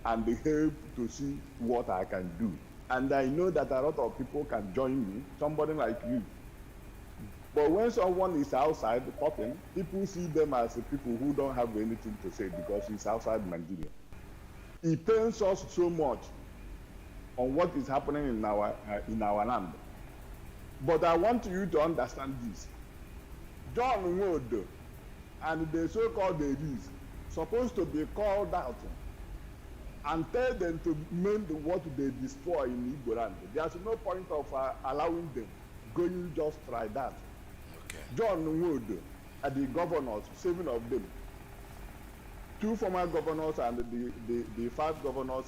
and help to see what I can do. And I know that a lot of people can join me, somebody like you. But when someone is outside talking, people see them as people who don't have anything to say because he's outside Nigeria. It pains us so much on what is happening in our land. But I want you to understand this. John Wood and the so-called ladies supposed to be called out and tell them to mend what they destroy in Igbo land. There's no point of allowing them going just like that. Okay. John Wood and the governors, 7 of them, 2 former governors and the 5 governors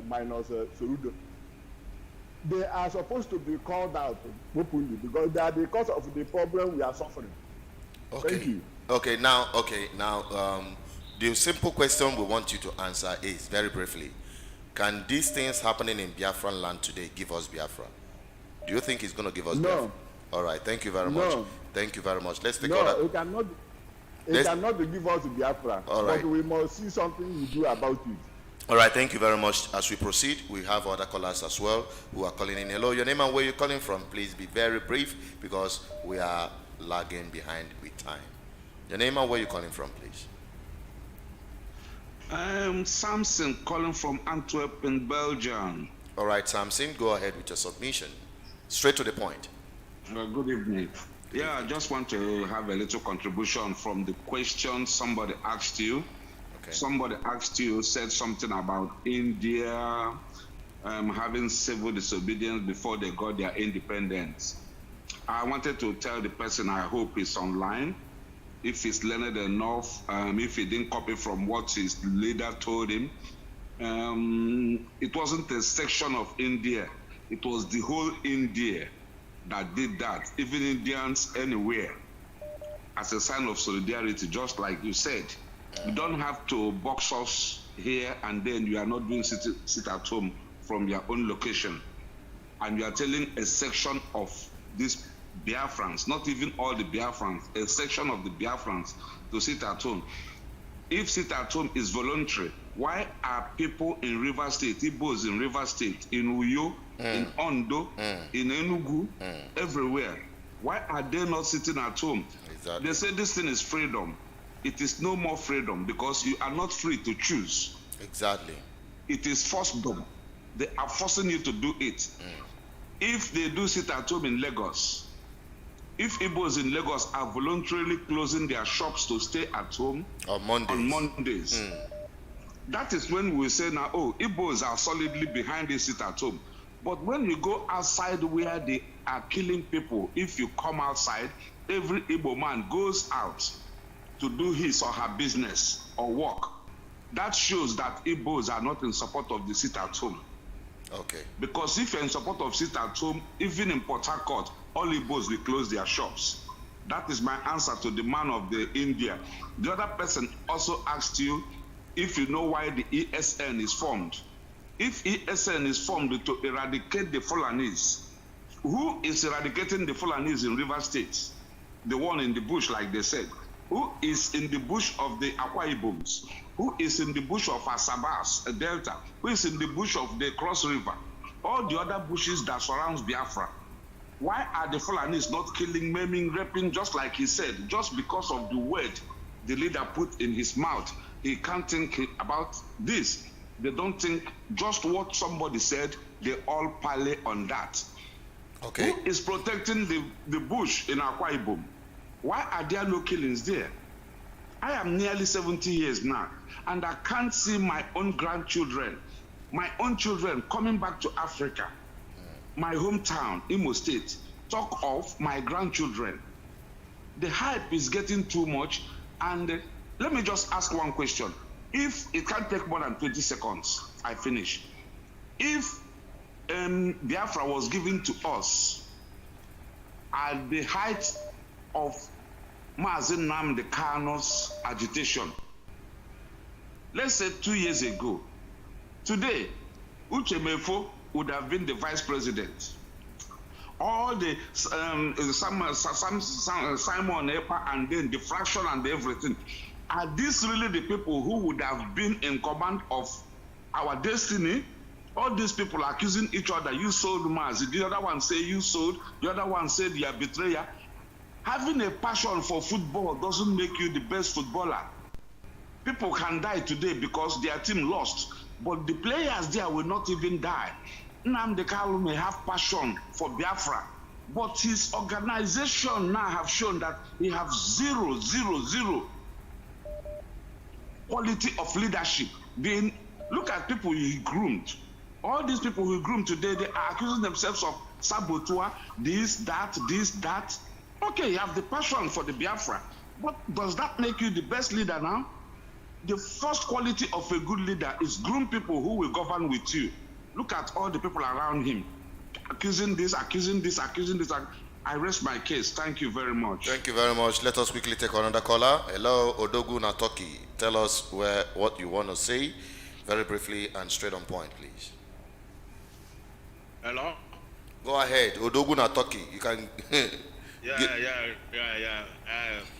minus Sorudo, they are supposed to be called out openly because they are the cause of the problem we are suffering. Okay. Thank you. Okay. Now, the simple question we want you to answer is very briefly: can these things happening in Biafran land today give us Biafra? Do you think it's going to give us Biafra? All right. Thank you very much. Thank you very much. Let's take No, it cannot. It cannot give us Biafra. All right. But we must see something we do about it. All right, thank you very much. As we proceed, we have other callers as well who are calling in. Hello, your name and where you're calling from. Please be very brief because we are lagging behind with time. Your name and where you're calling from, please. I'm Samson calling from Antwerp in Belgium. All right, Samson, go ahead with your submission. Straight to the point. Good evening. Yeah, I just want to have a little contribution from the question somebody asked you. Okay. Somebody asked you, said something about India having civil disobedience before they got their independence. I wanted to tell the person I hope he's online. If he's learned enough, if he didn't copy from what his leader told him, it wasn't a section of India. It was the whole India that did that. Even Indians anywhere, as a sign of solidarity, just like you said. You don't have to box us here and then you are not doing sit at home from your own location. And you are telling a section of these Biafrans, not even all the Biafrans, a section of the Biafrans to sit at home. If sit at home is voluntary, why are people in River State, Igbos in River State, in Uyo, in Ondo, in Enugu, everywhere, why are they not sitting at home? Exactly. They say this thing is freedom. It is no more freedom because you are not free to choose. Exactly. It is forcedom. They are forcing you to do it. If they do sit at home in Lagos, if Igbos in Lagos are voluntarily closing their shops to stay at home on Mondays, that is when we say now, oh, Igbos are solidly behind this sit at home. But when you go outside where they are killing people, if you come outside, every Igbo man goes out to do his or her business or work. That shows that Igbos are not in support of the sit at home. Okay. Because if you're in support of sit at home, even in Port Harcourt, all Igbos will close their shops. That is my answer to the man of the India. The other person also asked you if you know why the ESN is formed. If ESN is formed to eradicate the Fulanese, who is eradicating the Fulanese in River State? The one in the bush, like they said. Who is in the bush of the Akwa Iboms? Who is in the bush of Asabas, a Delta? Who is in the bush of the Cross River? All the other bushes that surrounds Biafra. Why are the Fulanese not killing, maiming, raping, just like he said, just because of the word the leader put in his mouth? He can't think about this. They don't think just what somebody said, they all parley on that. Okay. Who is protecting the bush in Akwa Ibom? Why are there no killings there? I am nearly 70 years now, and I can't see my own grandchildren, my own children coming back to Africa, my hometown, Imo State, talk of my grandchildren. The hype is getting too much, and let me just ask one question. If it can't take more than 20 seconds, I finish. If Biafra was given to us at the height of Mazi Nnamdi Kanu's agitation, let's say 2 years ago, today, Uche Mefo would have been the vice president. All the Simon Epa and then the fraction and everything. Are these really the people who would have been in command of our destiny? All these people accusing each other, you sold Mazi, the other one say you sold, the other one said you are betrayer. Having a passion for football doesn't make you the best footballer. People can die today because their team lost, but the players there will not even die. Nnamdi Kanu may have passion for Biafra, but his organization now have shown that he have zero quality of leadership. Look at people he groomed. All these people who groomed today, they are accusing themselves of saboteur, this, that. Okay, you have the passion for the Biafra, but does that make you the best leader now? The first quality of a good leader is groom people who will govern with you. Look at all the people around him, accusing this. I rest my case. Thank you very much. Thank you very much. Let us quickly take another caller. Hello, Odogu Natoki. Tell us what you want to say, very briefly and straight on point, please. Hello? Go ahead, Odogu Natoki. You can... Yeah.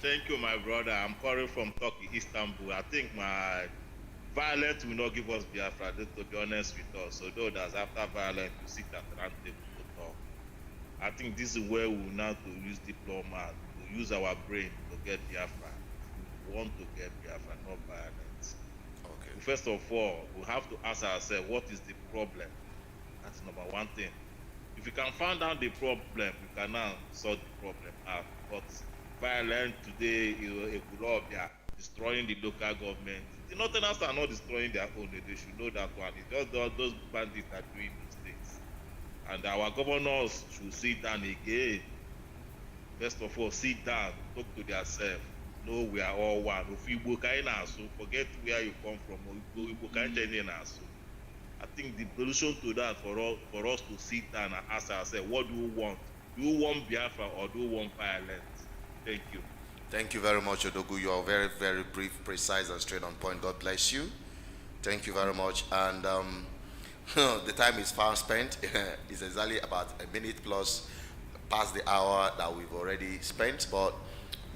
Thank you, my brother. I'm calling from Turkey, Istanbul. I think my violence will not give us Biafra, to be honest with us. So though that's after violence, we sit at the round table to talk. I think this is where we will now to use diplomat, to use our brain to get Biafra. We want to get Biafra, not violence. Okay. First of all, we have to ask ourselves, what is the problem? That's number one thing. If we can find out the problem, we can now solve the problem out. But violence today, destroying the local government. The Northerners are not destroying their own, they should know that one. It's just those bandits are doing mistakes. And our governors should sit down again. First of all, sit down, talk to themselves. No, we are all one. So forget where you come from. I think the solution to that for us to sit down and ask ourselves, what do we want? Do we want Biafra or do we want violence? Thank you. Thank you very much, Odogu. You are very, very brief, precise, and straight on point. God bless you. Thank you very much. And the time is far spent. It's exactly about a minute plus past the hour that we've already spent, but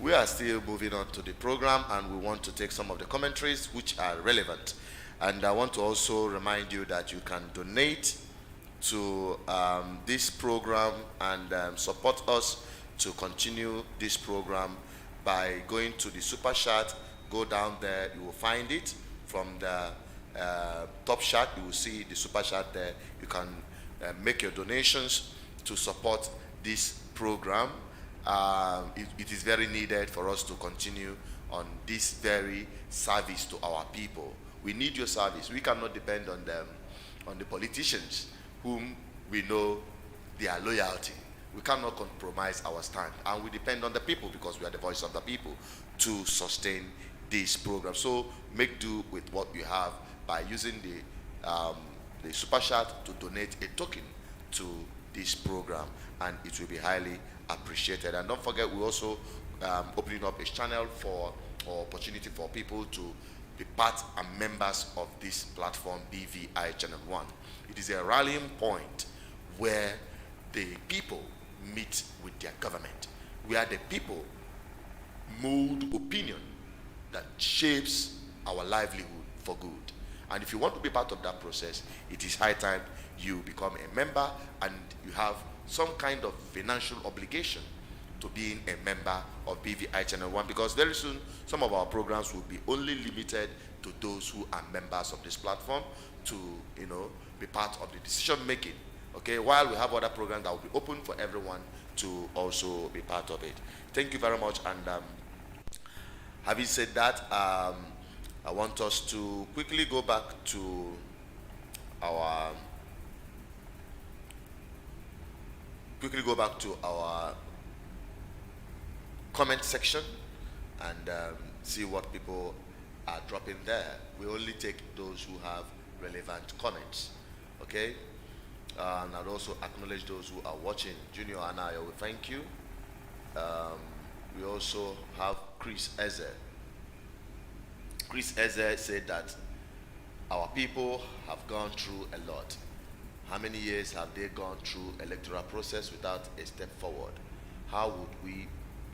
we are still moving on to the program, and we want to take some of the commentaries which are relevant. And I want to also remind you that you can donate to this program and support us to continue this program by going to the super chat. Go down there, you will find it from the top chat. You will see the super chat there. You can make your donations to support this program. It is very needed for us to continue on this very service to our people. We need your service. We cannot depend on them, on the politicians whom we know their loyalty. We cannot compromise our stand, and we depend on the people because we are the voice of the people to sustain this program. So make do with what you have by using the super chat to donate a token to this program, and it will be highly appreciated. And don't forget, we're also opening up a channel for or opportunity for people to be part and members of this platform, BVI Channel 1. It is a rallying point where the people meet with their government, where the people mold opinion that shapes our livelihood for good. And if you want to be part of that process, it is high time you become a member, and you have some kind of financial obligation to being a member of BVI Channel 1, because very soon some of our programs will be only limited to those who are members of this platform to, be part of the decision making. Okay, while we have other programs that will be open for everyone to also be part of it. Thank you very much. And having said that, I want us to quickly go back to our comment section and see what people are dropping there. We only take those who have relevant comments. Okay. And I'd also acknowledge those who are watching. Junior and I will thank you. We also have Chris Eze. Chris Eze said that our people have gone through a lot. How many years have they gone through electoral process without a step forward? How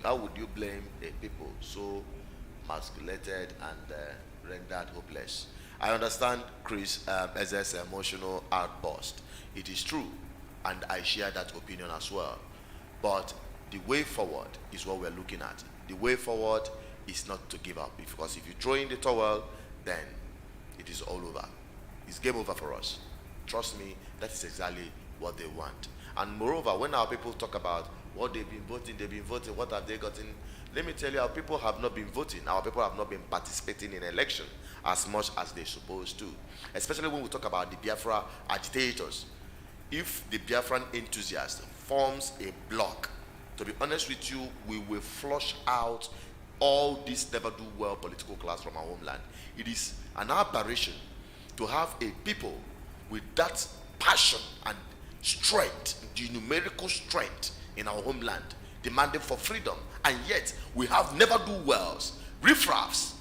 would you blame a people so emasculated and rendered hopeless? I understand Chris Eze's emotional outburst. It is true, and I share that opinion as well. But the way forward is what we're looking at. The way forward is not to give up, because if you throw in the towel, then it is all over. It's game over for us. Trust me, that is exactly what they want. And moreover, when our people talk about what they've been voting, what have they gotten? Let me tell you, our people have not been voting. Our people have not been participating in election as much as they're supposed to. Especially when we talk about the Biafra agitators. If the Biafran enthusiast forms a bloc, to be honest with you, we will flush out all this never-do-well political class from our homeland. It is an aberration to have a people with that passion and strength, the numerical strength in our homeland, demanding for freedom, and yet we have never-do-wells, riffraffs,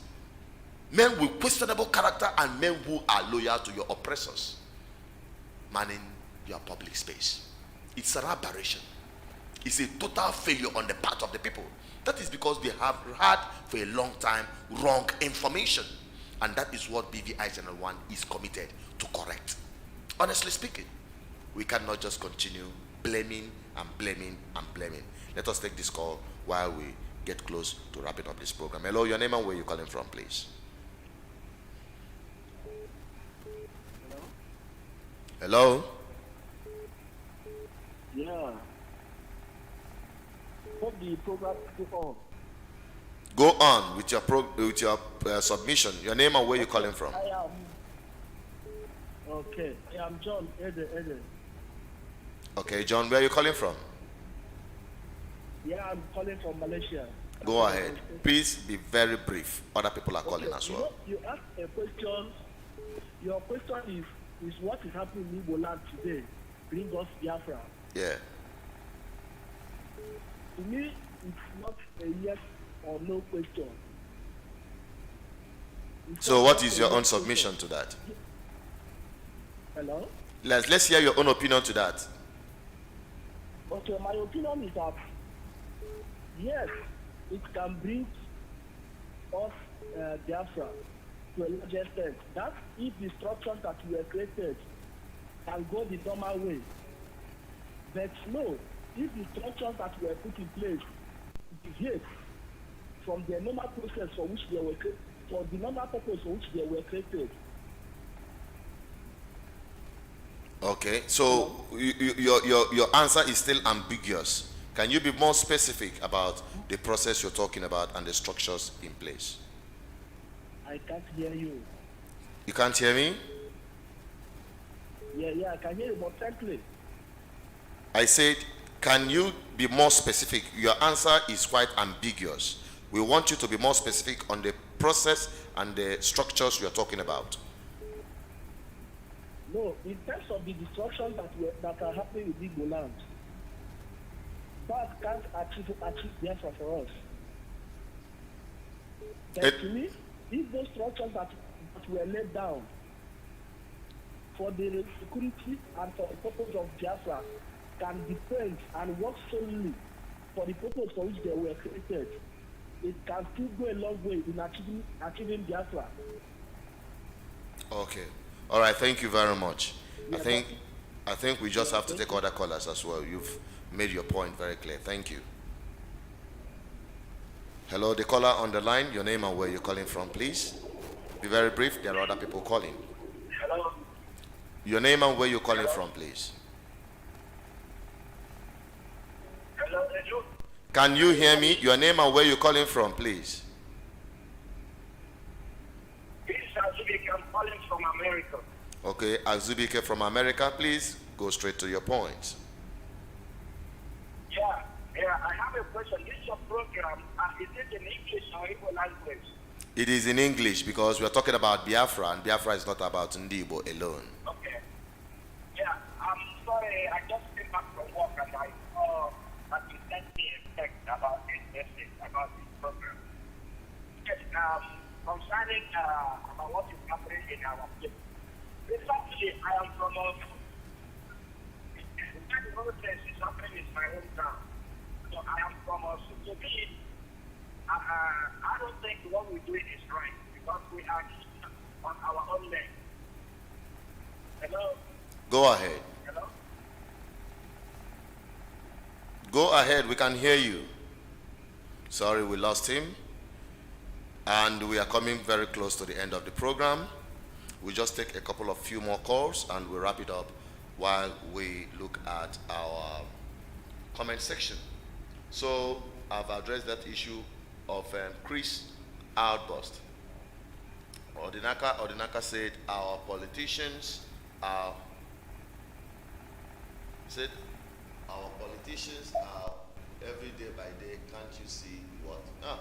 men with questionable character and men who are loyal to your oppressors, manning your public space. It's an aberration. It's a total failure on the part of the people. That is because they have had for a long time wrong information. And that is what BVI Channel 1 is committed to correct. Honestly speaking, we cannot just continue blaming and blaming and blaming. Let us take this call while we get close to wrapping up this program. Hello, your name and where you're calling from, please. Hello? Yeah. Hope the program go on. Go on with your submission. Your name and where you're calling from. I am. Okay. I am John Ede. Okay, John, where are you calling from? Yeah, I'm calling from Malaysia. Go ahead. Please be very brief. Other people are calling as well. You asked a question. Your question is what is happening in Igbo land today? Bring us Biafra. Yeah. To me, it's not a yes or no question. So what is your own submission to that? Hello? Let's hear your own opinion to that. Okay, my opinion is that yes, it can bring us Biafra to a large extent. That if the structures that were created can go the normal way. But no, if the structures that were put in place deviate from the normal process for which they were created, for the normal purpose for which they were created. Okay, so your answer is still ambiguous. Can you be more specific about the process you're talking about and the structures in place? I can't hear you. You can't hear me? Yeah, I can hear you, but frankly. I said, can you be more specific? Your answer is quite ambiguous. We want you to be more specific on the process and the structures you're talking about. No, in terms of the destruction that are happening with Igbo land, that can't achieve the answer for us. But to me, if those structures that were laid down for the security and for the purpose of Biafra can depend and work solely for the purpose for which they were created, it can still go a long way in achieving Biafra. Okay. All right, thank you very much. Yeah, I think we just have to take other callers as well. You've made your point very clear. Thank you. Hello, the caller on the line. Your name and where you're calling from, please. Be very brief. There are other people calling. Hello. Your name and where you're calling from, please. Hello. Can you hear me? Your name and where you're calling from, please. I'm calling from America. Okay, Azubike from America, please go straight to your point. Yeah, I have a question. This your program, is it in English or Igbo language? It is in English because we are talking about Biafra, and Biafra is not about Ndibo alone. Okay. Yeah, I'm sorry, I just came back from work and I saw that you sent me a text about this message, about this program. Yes, concerning about what is happening in our place. Recently, I am from the protest is happening in my hometown. So I am from to me, I don't think what we're doing is right because we are on our own land. Hello? Go ahead. Hello? Go ahead, we can hear you. Sorry, we lost him. And we are coming very close to the end of the program. We'll just take a couple of few more calls and we'll wrap it up while we look at our comment section. So I've addressed that issue of Chris outburst. Odinaka said our politicians are every day by day, can't you see what? No.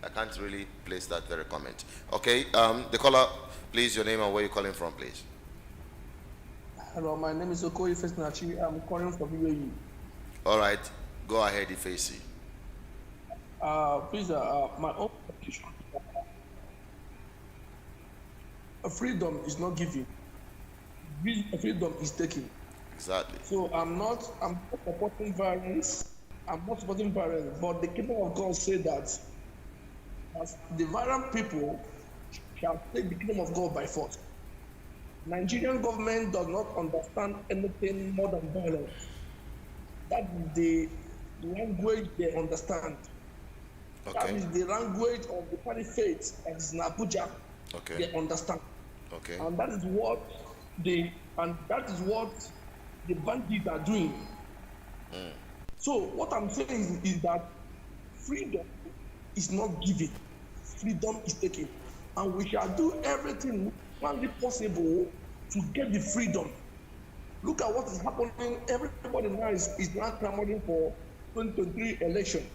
I can't really place that very comment. Okay, the caller, please, your name and where you're calling from, please. Hello, my name is Okoye Fesnachi. I'm calling from UAE. All right, go ahead, Ifeisi. Please, my own petition. Freedom is not given. Freedom is taken. Exactly. So I'm not supporting violence. I'm not supporting violence, but the kingdom of God said that the violent people shall take the kingdom of God by force. Nigerian government does not understand anything more than violence. That is the language they understand. Okay. That is the language of the party faith that is in Abuja. Okay. They understand. Okay. And that is what the bandits are doing. So what I'm saying is that freedom is not given, freedom is taken, and we shall do everything humanly possible to get the freedom. Look at what is happening. Everybody now is now clamoring for 2023 election.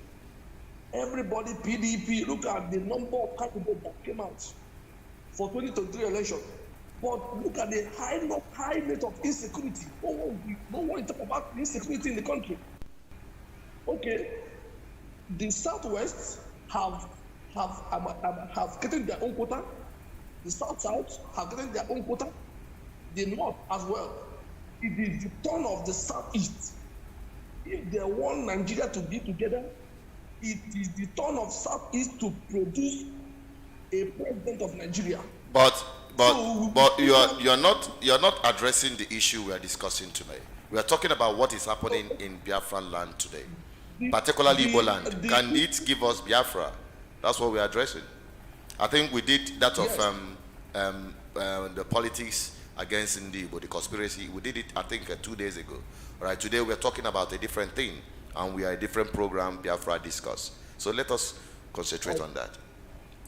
Everybody, PDP, look at the number of candidates that came out for 2023 election. But look at the high rate of insecurity. No one talk about insecurity in the country. Okay, the Southwest have getting their own quota. The South have getting their own quota. The North as well. It is the turn of the Southeast. If they want Nigeria to be together, it is the turn of Southeast to produce a president of Nigeria. But you're not addressing the issue we are discussing today. We are talking about what is happening in Biafran land today, particularly Igbo land. Can it give us Biafra? That's what we are addressing. I think we did that of the politics against Ndibo, the conspiracy. We did it, I think, 2 days ago. All right, today we're talking about a different thing, and we are a different program, Biafra Discuss. So let us concentrate on that.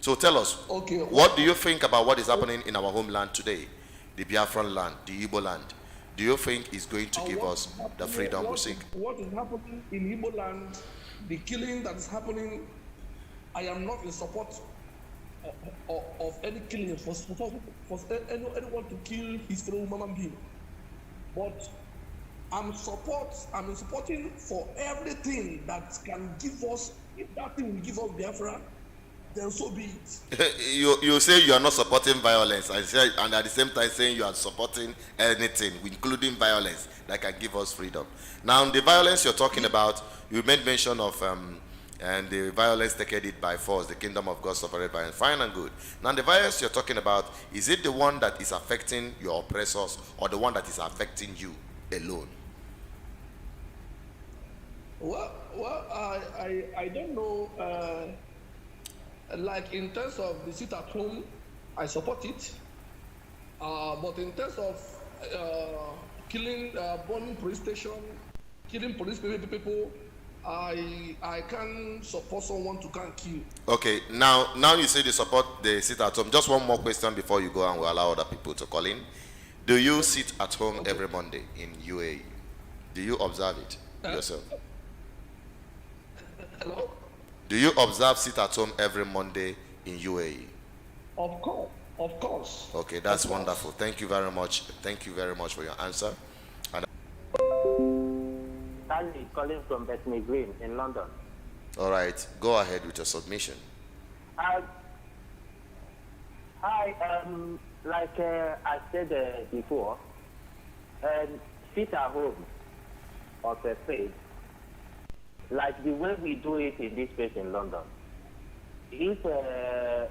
So tell us, what do you think about what is happening in our homeland today, the Biafran land, the Igbo land? Do you think is going to give us the freedom we seek? What is happening in Igbo land, the killing that is happening, I am not in support of any killing for anyone to kill his fellow human being. But I'm supporting for everything that can give us, if that thing will give us Biafra, then so be it. you say you are not supporting violence, and at the same time saying you are supporting anything, including violence, that can give us freedom. Now, the violence you're talking about, you made mention of and the violence taken it by force, the kingdom of God suffered violence, fine and good. Now, the violence you're talking about, is it the one that is affecting your oppressors or the one that is affecting you alone? Well, I don't know. Like in terms of the sit at home, I support it. But in terms of killing, burning police station, killing police people, I can't support someone to can't kill. Okay, now you say you support the sit at home. Just one more question before you go, and we'll allow other people to call in. Do you sit at home every Monday in UAE? Do you observe it yourself? Hello? Do you observe sit at home every Monday in UAE? Of course. Okay, that's wonderful. Thank you very much. Thank you very much for your answer. And Stanley calling from Bethany Green in London. all right, go ahead with your submission. Hi, like I said before, sit at home of a faith, like the way we do it in this place in London. If a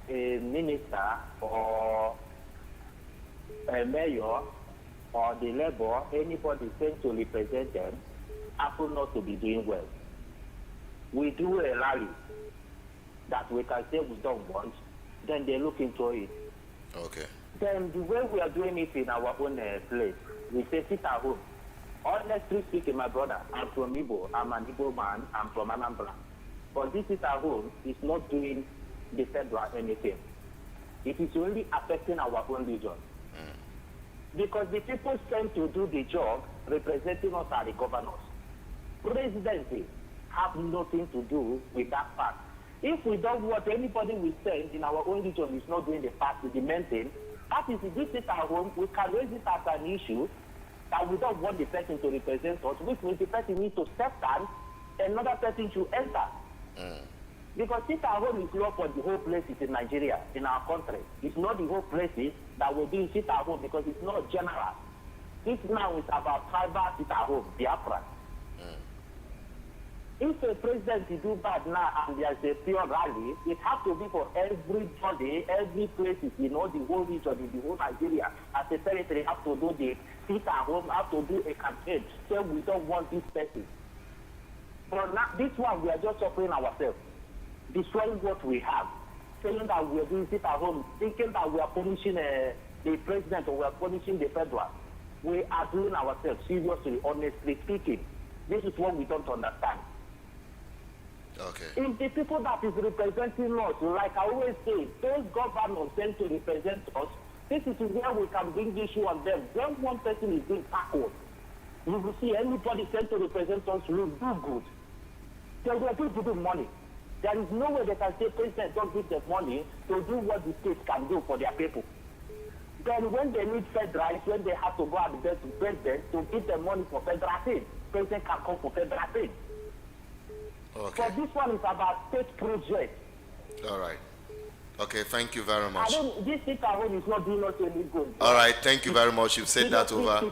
minister or a mayor or the labor, anybody sent to represent them, happen not to be doing well, we do a rally that we can say we don't want, then they look into it. Okay. Then the way we are doing it in our own place, we say sit at home. Honestly speaking, my brother, I'm from Igbo. I'm an Igbo man. I'm from Anambra. But this sit at home is not doing the federal anything. It is only affecting our own region. Because the people sent to do the job representing us are the governors. Presidency have nothing to do with that part. If we don't want anybody we send in our own region is not doing the part, the main thing, that is, if this is our home, we can raise it as an issue that we don't want the person to represent us, which means the person needs to step down, another person should enter. Because sit at home is not for the whole places in Nigeria, in our country. It's not the whole places that will do sit at home because it's not general. This now is about tribal sit at home, Biafra. If a president do bad now and there's a pure rally, it has to be for everybody, every place in all the whole region, in the whole Nigeria, as a territory, have to do the sit at home, have to do a campaign. Say we don't want this person. But now, this one, we are just suffering ourselves, destroying what we have, saying that we are doing sit at home, thinking that we are punishing the president or we are punishing the federal. We are doing ourselves, seriously, honestly speaking. This is what we don't understand. Okay. If the people that is representing us, like I always say, those governors sent to represent us, this is where we can bring issue on them. When one person is being tackled, you will see anybody sent to represent us will do good. They will give them money. There is no way they can say president don't give them money to do what the state can do for their people. Then when they need federal, when they have to go and beg the president to give them money for federal things, president can come for federal things. Okay. So this one is about state project. All right. Okay, thank you very much. This sit-at-home is not doing us any good. All right, thank you very much. You've said that over.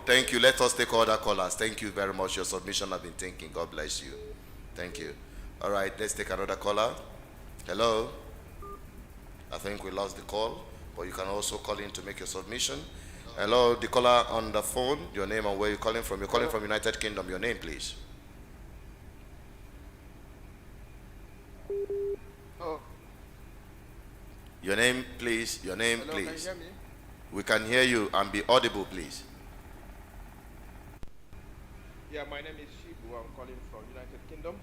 Thank you. Let us take other callers. Thank you very much. Your submission has been taken. God bless you. Thank you. All right, let's take another caller. Hello. I think we lost the call, but you can also call in to make your submission. Hello, the caller on the phone. Your name and where you're calling from. You're calling from United Kingdom. Your name, please. Oh. Your name, please. Your name, Hello, please. Can you hear me? We can hear you and be audible, please. Yeah, my name is Shibu. I'm calling from United Kingdom.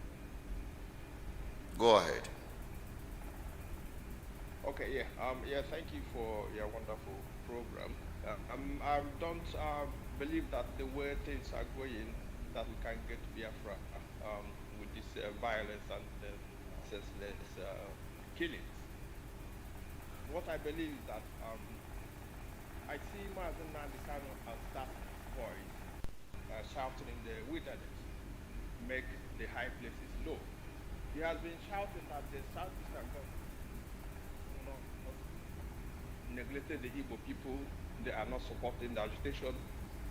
Go ahead. Okay, yeah. Thank you for your wonderful program. I don't believe that the way things are going, that we can get Biafra with this violence and senseless killings. What I believe is that I see Mazen Nandikano as that voice shouting in the wilderness, make the high places low. He has been shouting that the Southeastern government, neglected the Igbo people, they are not supporting the agitation.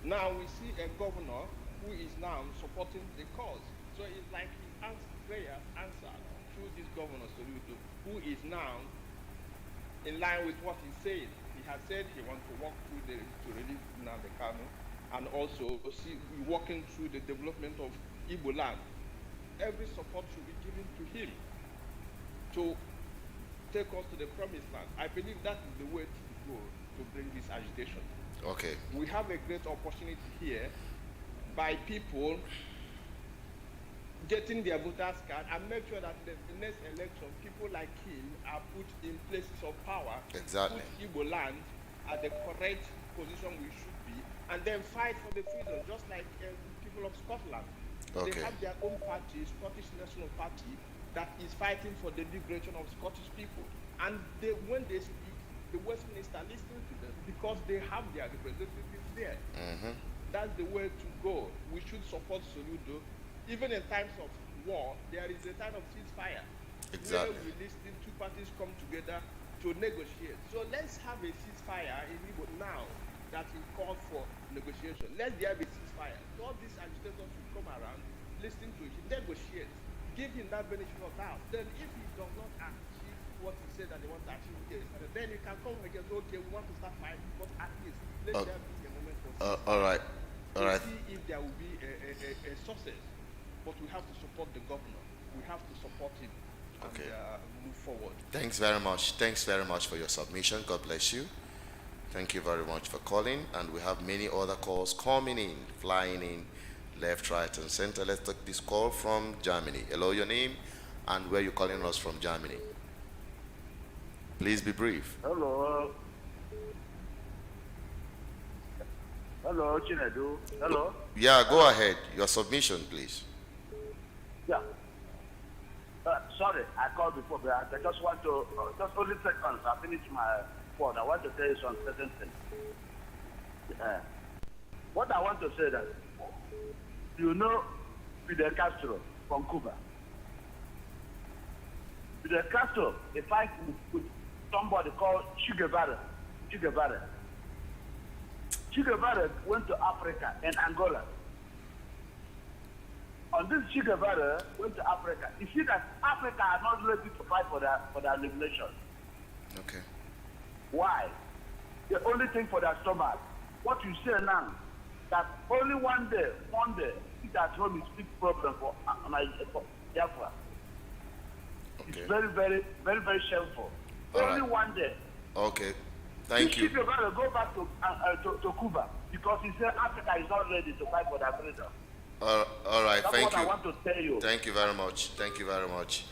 Now we see a governor who is now supporting the cause. So it's like his prayers answered through this governor Soludo, who is now in line with what he's saying. He has said he wants to walk through to release Nnamdi Kanu and also walking through the development of Igbo land. Every support should be given to him to take us to the promised land. I believe that is the way to go to bring this agitation. Okay. We have a great opportunity here by people getting their voters card and make sure that the next election, people like him are put in places of power. Exactly. Put Igbo land at the correct position we should be, and then fight for the freedom, just like people of Scotland. Okay. They have their own party, Scottish National Party, that is fighting for the liberation of Scottish people. And when they speak, the Westminster listens to them because they have their representatives there. Mm-hmm. That's the way to go. We should support Soludo. Even in times of war, there is a time of ceasefire. Exactly. Where we listen, two parties come together to negotiate. So let's have a ceasefire in Igbo now that will call for negotiation. Let there be ceasefire. So all these agitators should come around, listen to him, negotiate, give him that benefit of doubt. Then if he does not achieve what he said that they want to achieve, then you can come again and say, okay, we want to start fighting, but at least let there be a moment for ceasefire. All right. All right. See if there will be a success. But we have to support the governor. We have to support him and move forward. Thanks very much. Thanks very much for your submission. God bless you. Thank you very much for calling. And we have many other calls coming in, flying in, left, right, and center. Let's take this call from Germany. Hello, your name and where you're calling us from Germany. Please be brief. Hello. Hello, Chinedu. Hello. Yeah, go ahead. Your submission, please. Yeah. Sorry, I called before, but I just want to, just only seconds, I finished my phone. I want to tell you some certain things. What I want to say that, you know Fidel Castro from Cuba. Fidel Castro, he fight with somebody called Che Guevara. Che Guevara. Che Guevara went to Africa and Angola. on this Che Guevara went to Africa, you see that Africa are not ready to fight for their liberation. Okay. Why? They only think for their stomach. What you say now, that only one day, sit at home is big problem for Biafra. Okay. It's very, very, very, very shameful. All only right. one day. Okay. Thank you. If you're going to go back to Cuba, because he said Africa is not ready to fight for their freedom. All right. That's Thank what you. I want to tell you. Thank you very much. Thank you very much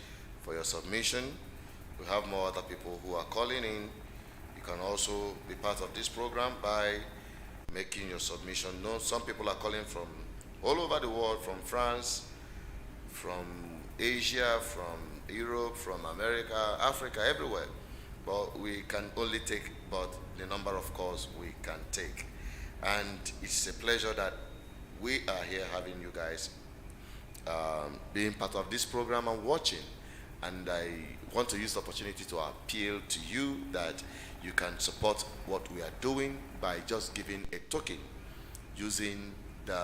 for your submission. We have more other people who are calling in. You can also be part of this program by making your submission known. Some people are calling from all over the world, from France, from Asia, from Europe, from America, Africa, everywhere. But we can only take but the number of calls we can take. And it's a pleasure that we are here having you guys being part of this program and watching. And I want to use the opportunity to appeal to you that you can support what we are doing by just giving a token using the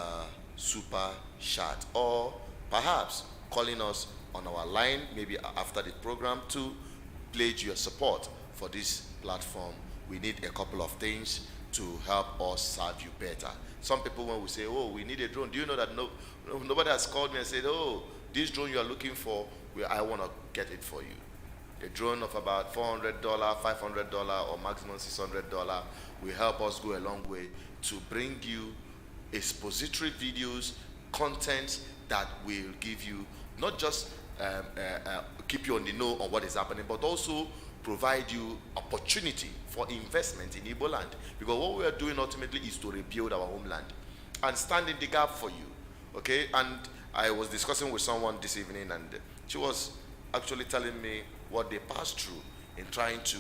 super chat, or perhaps calling us on our line maybe after the program to pledge your support for this platform. We need a couple of things to help us serve you better. Some people, when we say, oh, we need a drone, do you know that nobody has called me and said, oh, this drone you are looking for, I want to get it for you. A drone of about $400, $500, or maximum $600 will help us go a long way to bring you expository videos, content that will give you not just keep you on the know on what is happening, but also provide you opportunity for investment in Igbo land. Because what we are doing ultimately is to rebuild our homeland and stand in the gap for you. Okay? And I was discussing with someone this evening, and she was actually telling me what they passed through in trying to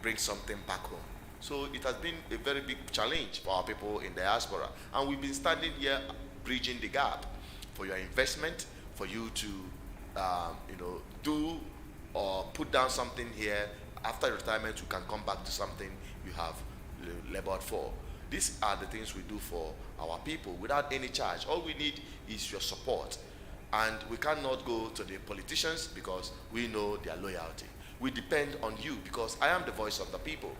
bring something back home. So it has been a very big challenge for our people in the diaspora. And we've been standing here bridging the gap for your investment, for you to do or put down something here. After retirement, you can come back to something you have labored for. These are the things we do for our people without any charge. All we need is your support. And we cannot go to the politicians because we know their loyalty. We depend on you because I am the voice of the people.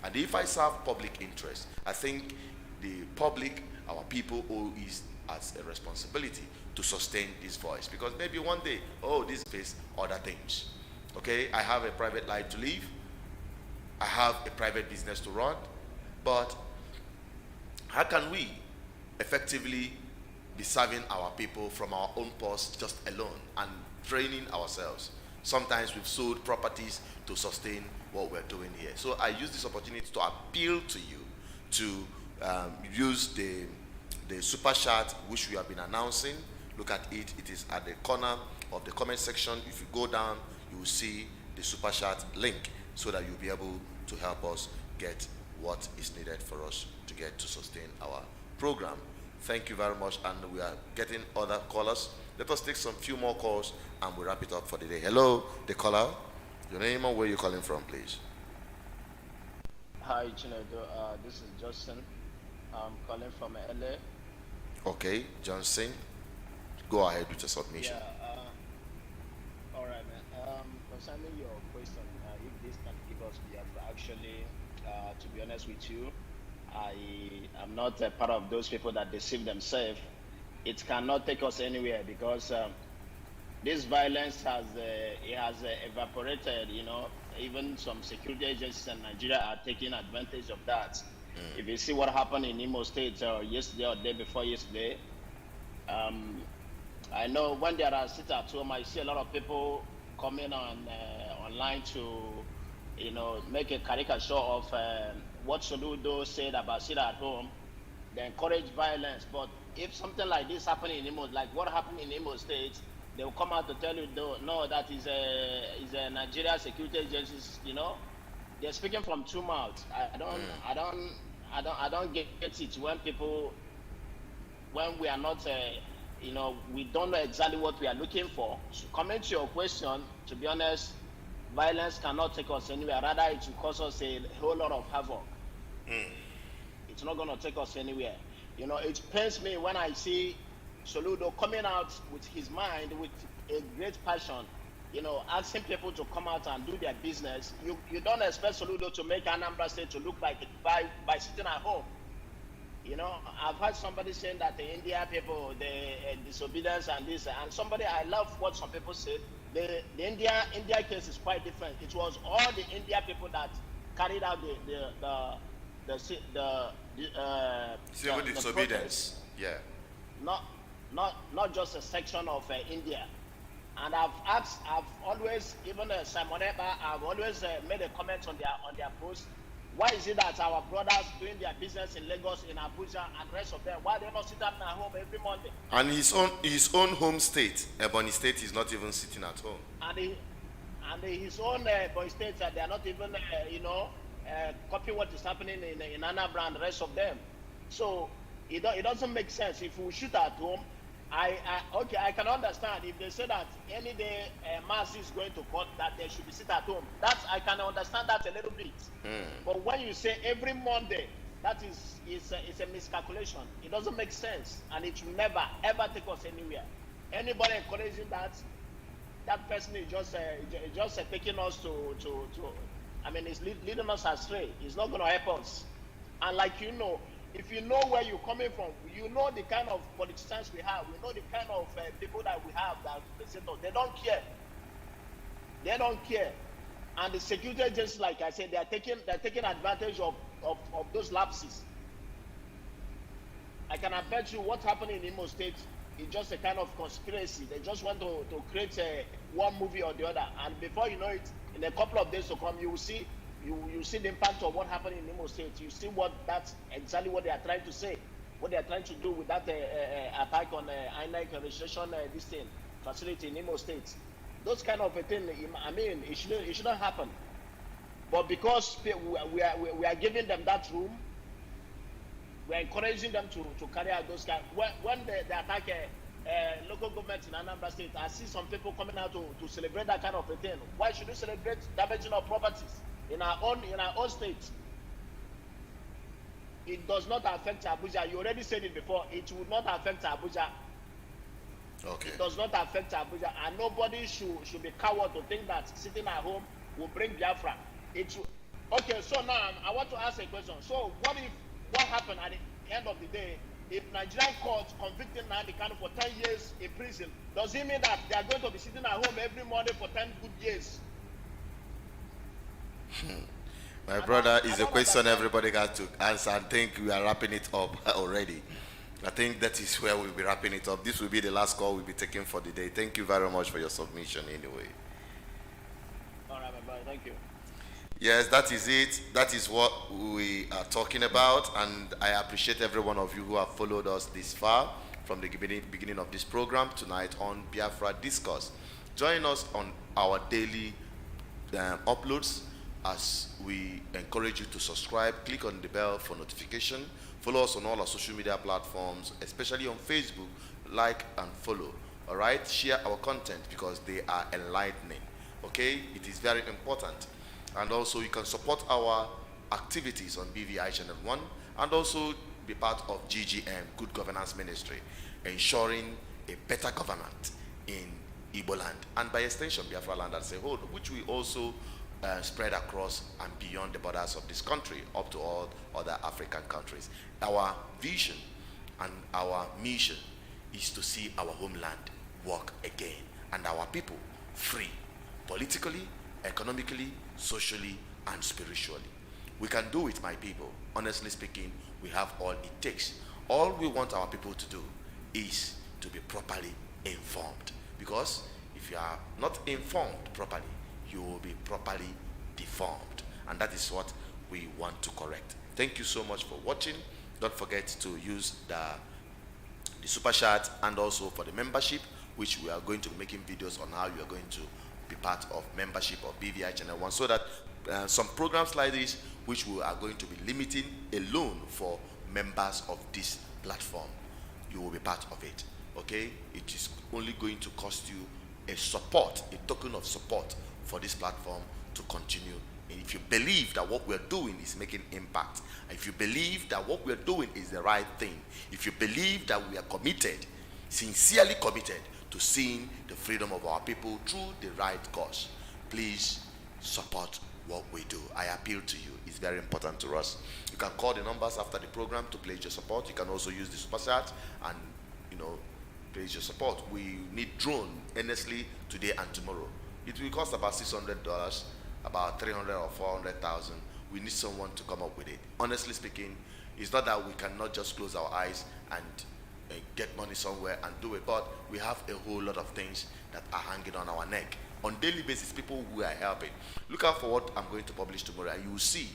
And if I serve public interest, I think the public, our people, owe is as a responsibility to sustain this voice. Because maybe one day, this face other things. Okay, I have a private life to live. I have a private business to run. But how can we effectively be serving our people from our own purse just alone and draining ourselves? Sometimes we've sold properties to sustain what we're doing here. So I use this opportunity to appeal to you to use the super chat which we have been announcing. Look at it. It is at the corner of the comment section. If you go down, you will see the super chat link so that you'll be able to help us get what is needed for us to get to sustain our program. Thank you very much, and we are getting other callers. Let us take some few more calls and we'll wrap it up for the day. Hello, the caller. Your name and where you're calling from, please. Hi, Chinedu. This is Justin. I'm calling from LA. Okay, Johnson, go ahead with your submission. All right, man. Concerning your question, if this can give us Biafra, actually, to be honest with you, I am not a part of those people that deceive themselves. It cannot take us anywhere because this violence has evaporated. Even some security agencies in Nigeria are taking advantage of that. If you see what happened in Imo State yesterday or day before yesterday, I know when there are sit at home, I see a lot of people coming online to, make a caricature of what Soludo said about sit at home. They encourage violence, but if something like this happened in Imo, like what happened in Imo State, they will come out to tell you, no, that is a Nigeria security agencies. They're speaking from two mouths. I don't get it when we are not, we don't know exactly what we are looking for. So coming to your question, to be honest, violence cannot take us anywhere. Rather, it will cause us a whole lot of havoc. It's not going to take us anywhere. It pains me when I see Soludo coming out with his mind with a great passion, asking people to come out and do their business. You don't expect Soludo to make Anambra State to look like by sitting at home. I've heard somebody saying that the India people, the disobedience and this, and I love what some people said. The India case is quite different. It was all the India people that carried out the civil disobedience. Yeah. Not just a section of India. And I've always, even Simon Eba, I've always made a comment on their post. Why is it that our brothers doing their business in Lagos, in Abuja, and rest of them, why they not sit at home every Monday? And his own home state, Ebonyi State, is not even sitting at home. And his own Ebonyi State, they are not even, copying what is happening in Anambra and the rest of them. So it doesn't make sense. If we shoot at home, I can understand if they say that any day mass is going to court, that they should be sit at home. I can understand that a little bit. But when you say every Monday, that is a miscalculation. It doesn't make sense, and it will never ever take us anywhere. Anybody encouraging that person is just taking us to it's leading us astray. It's not going to help us. And if you know where you're coming from, you know the kind of politicians we have, we know the kind of people that we have that they don't care. They don't care. And the security agencies, like I said, they're taking advantage of those lapses. I can bet you what happened in Imo State is just a kind of conspiracy. They just want to create one movie or the other. And before you know it, in a couple of days to come, you will see the impact of what happened in Imo State. You see that's exactly what they are trying to say, what they are trying to do with that attack on INEC registration facility in Imo State. Those kind of a thing, it shouldn't happen. But because we are giving them that room, we are encouraging them to carry out those kind. When they attack local government in Anambra State, I see some people coming out to celebrate that kind of a thing. Why should we celebrate damaging of properties in our own state? It does not affect Abuja. You already said it before. It will not affect Abuja. Okay. It does not affect Abuja, and nobody should be coward to think that sitting at home will bring Biafra. Okay, so now I want to ask a question. So what happened at the end of the day? If Nigerian courts convicting Nnamdi Kanu for 10 years in prison, does it mean that they are going to be sitting at home every morning for 10 good years? My brother, is a question everybody got to answer. I think we are wrapping it up already. I think that is where we'll be wrapping it up. This will be the last call we'll be taking for the day. Thank you very much for your submission anyway. All right, bye-bye. Thank you. Yes, that is it. That is what we are talking about, and I appreciate every one of you who have followed us this far from the beginning of this program tonight on Biafra Discourse. Join us on our daily uploads as we encourage you to subscribe. Click on the bell for notification. Follow us on all our social media platforms, especially on Facebook. Like and follow. All right, share our content because they are enlightening. Okay, it is very important. And also you can support our activities on BVI Channel 1 and also be part of GGM, Good Governance Ministry, ensuring a better government in Igbo land and by extension Biafra land as a whole, which we also spread across and beyond the borders of this country up to all other African countries. Our vision and our mission is to see our homeland work again and our people free, politically, economically, socially, and spiritually. We can do it, my people. Honestly speaking, we have all it takes. All we want our people to do is to be properly informed. Because if you are not informed properly, you will be properly deformed. And that is what we want to correct. Thank you so much for watching. Don't forget to use the super chat and also for the membership, which we are going to be making videos on how you are going to be part of membership of BVI Channel 1, so that some programs like this, which we are going to be limiting alone for members of this platform, you will be part of it. Okay, it is only going to cost you a token of support for this platform to continue. And if you believe that what we're doing is making impact, if you believe that what we're doing is the right thing, if you believe that we are committed sincerely committed to seeing the freedom of our people through the right cause. Please support what we do. I appeal to you. It's very important to us. You can call the numbers after the program to pledge your support. You can also use the super chat and pledge your support. We need drone earnestly today and tomorrow. It will cost about $600, about 300 or 400,000. We need someone to come up with it. Honestly speaking, it's not that we cannot just close our eyes and get money somewhere and do it, but we have a whole lot of things that are hanging on our neck. On daily basis, people we are helping. Look out for what I'm going to publish tomorrow, and you will see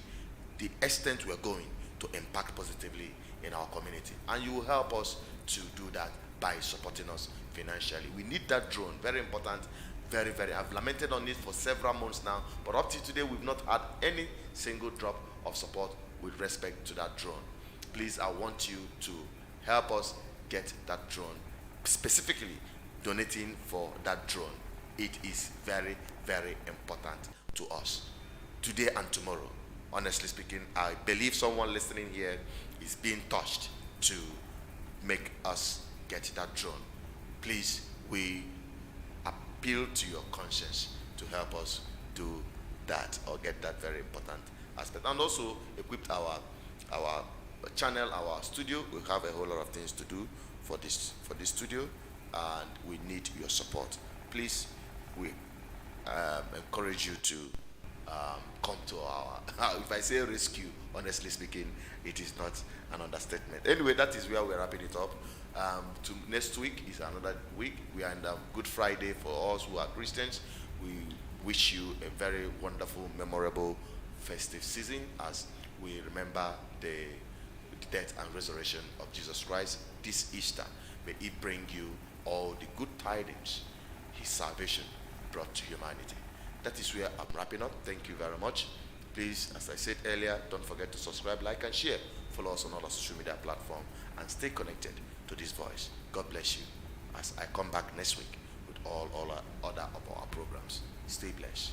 the extent we are going to impact positively in our community. And you will help us to do that by supporting us financially. We need that drone, very important, very, very. I've lamented on it for several months now, but up to today, we've not had any single drop of support with respect to that drone. Please, I want you to help us get that drone, specifically donating for that drone. It is very, very important to us today and tomorrow. Honestly speaking, I believe someone listening here is being touched to make us get that drone. Please, we appeal to your conscience to help us do that or get that very important aspect. And also equipped our channel, our studio. We have a whole lot of things to do for this studio, and we need your support. Please, we encourage you to come to our if I say rescue, honestly speaking, it is not an understatement. Anyway, that is where we're wrapping it up. To next week is another week. We are in the Good Friday for us who are Christians. We wish you a very wonderful, memorable, festive season as we remember the death and resurrection of Jesus Christ this Easter. May it bring you all the good tidings his salvation brought to humanity. That is where I'm wrapping up. Thank you very much. Please, as I said earlier, don't forget to subscribe, like, and share. Follow us on all our social media platforms and stay connected to this voice. God bless you as I come back next week with all other of our programs. Stay blessed.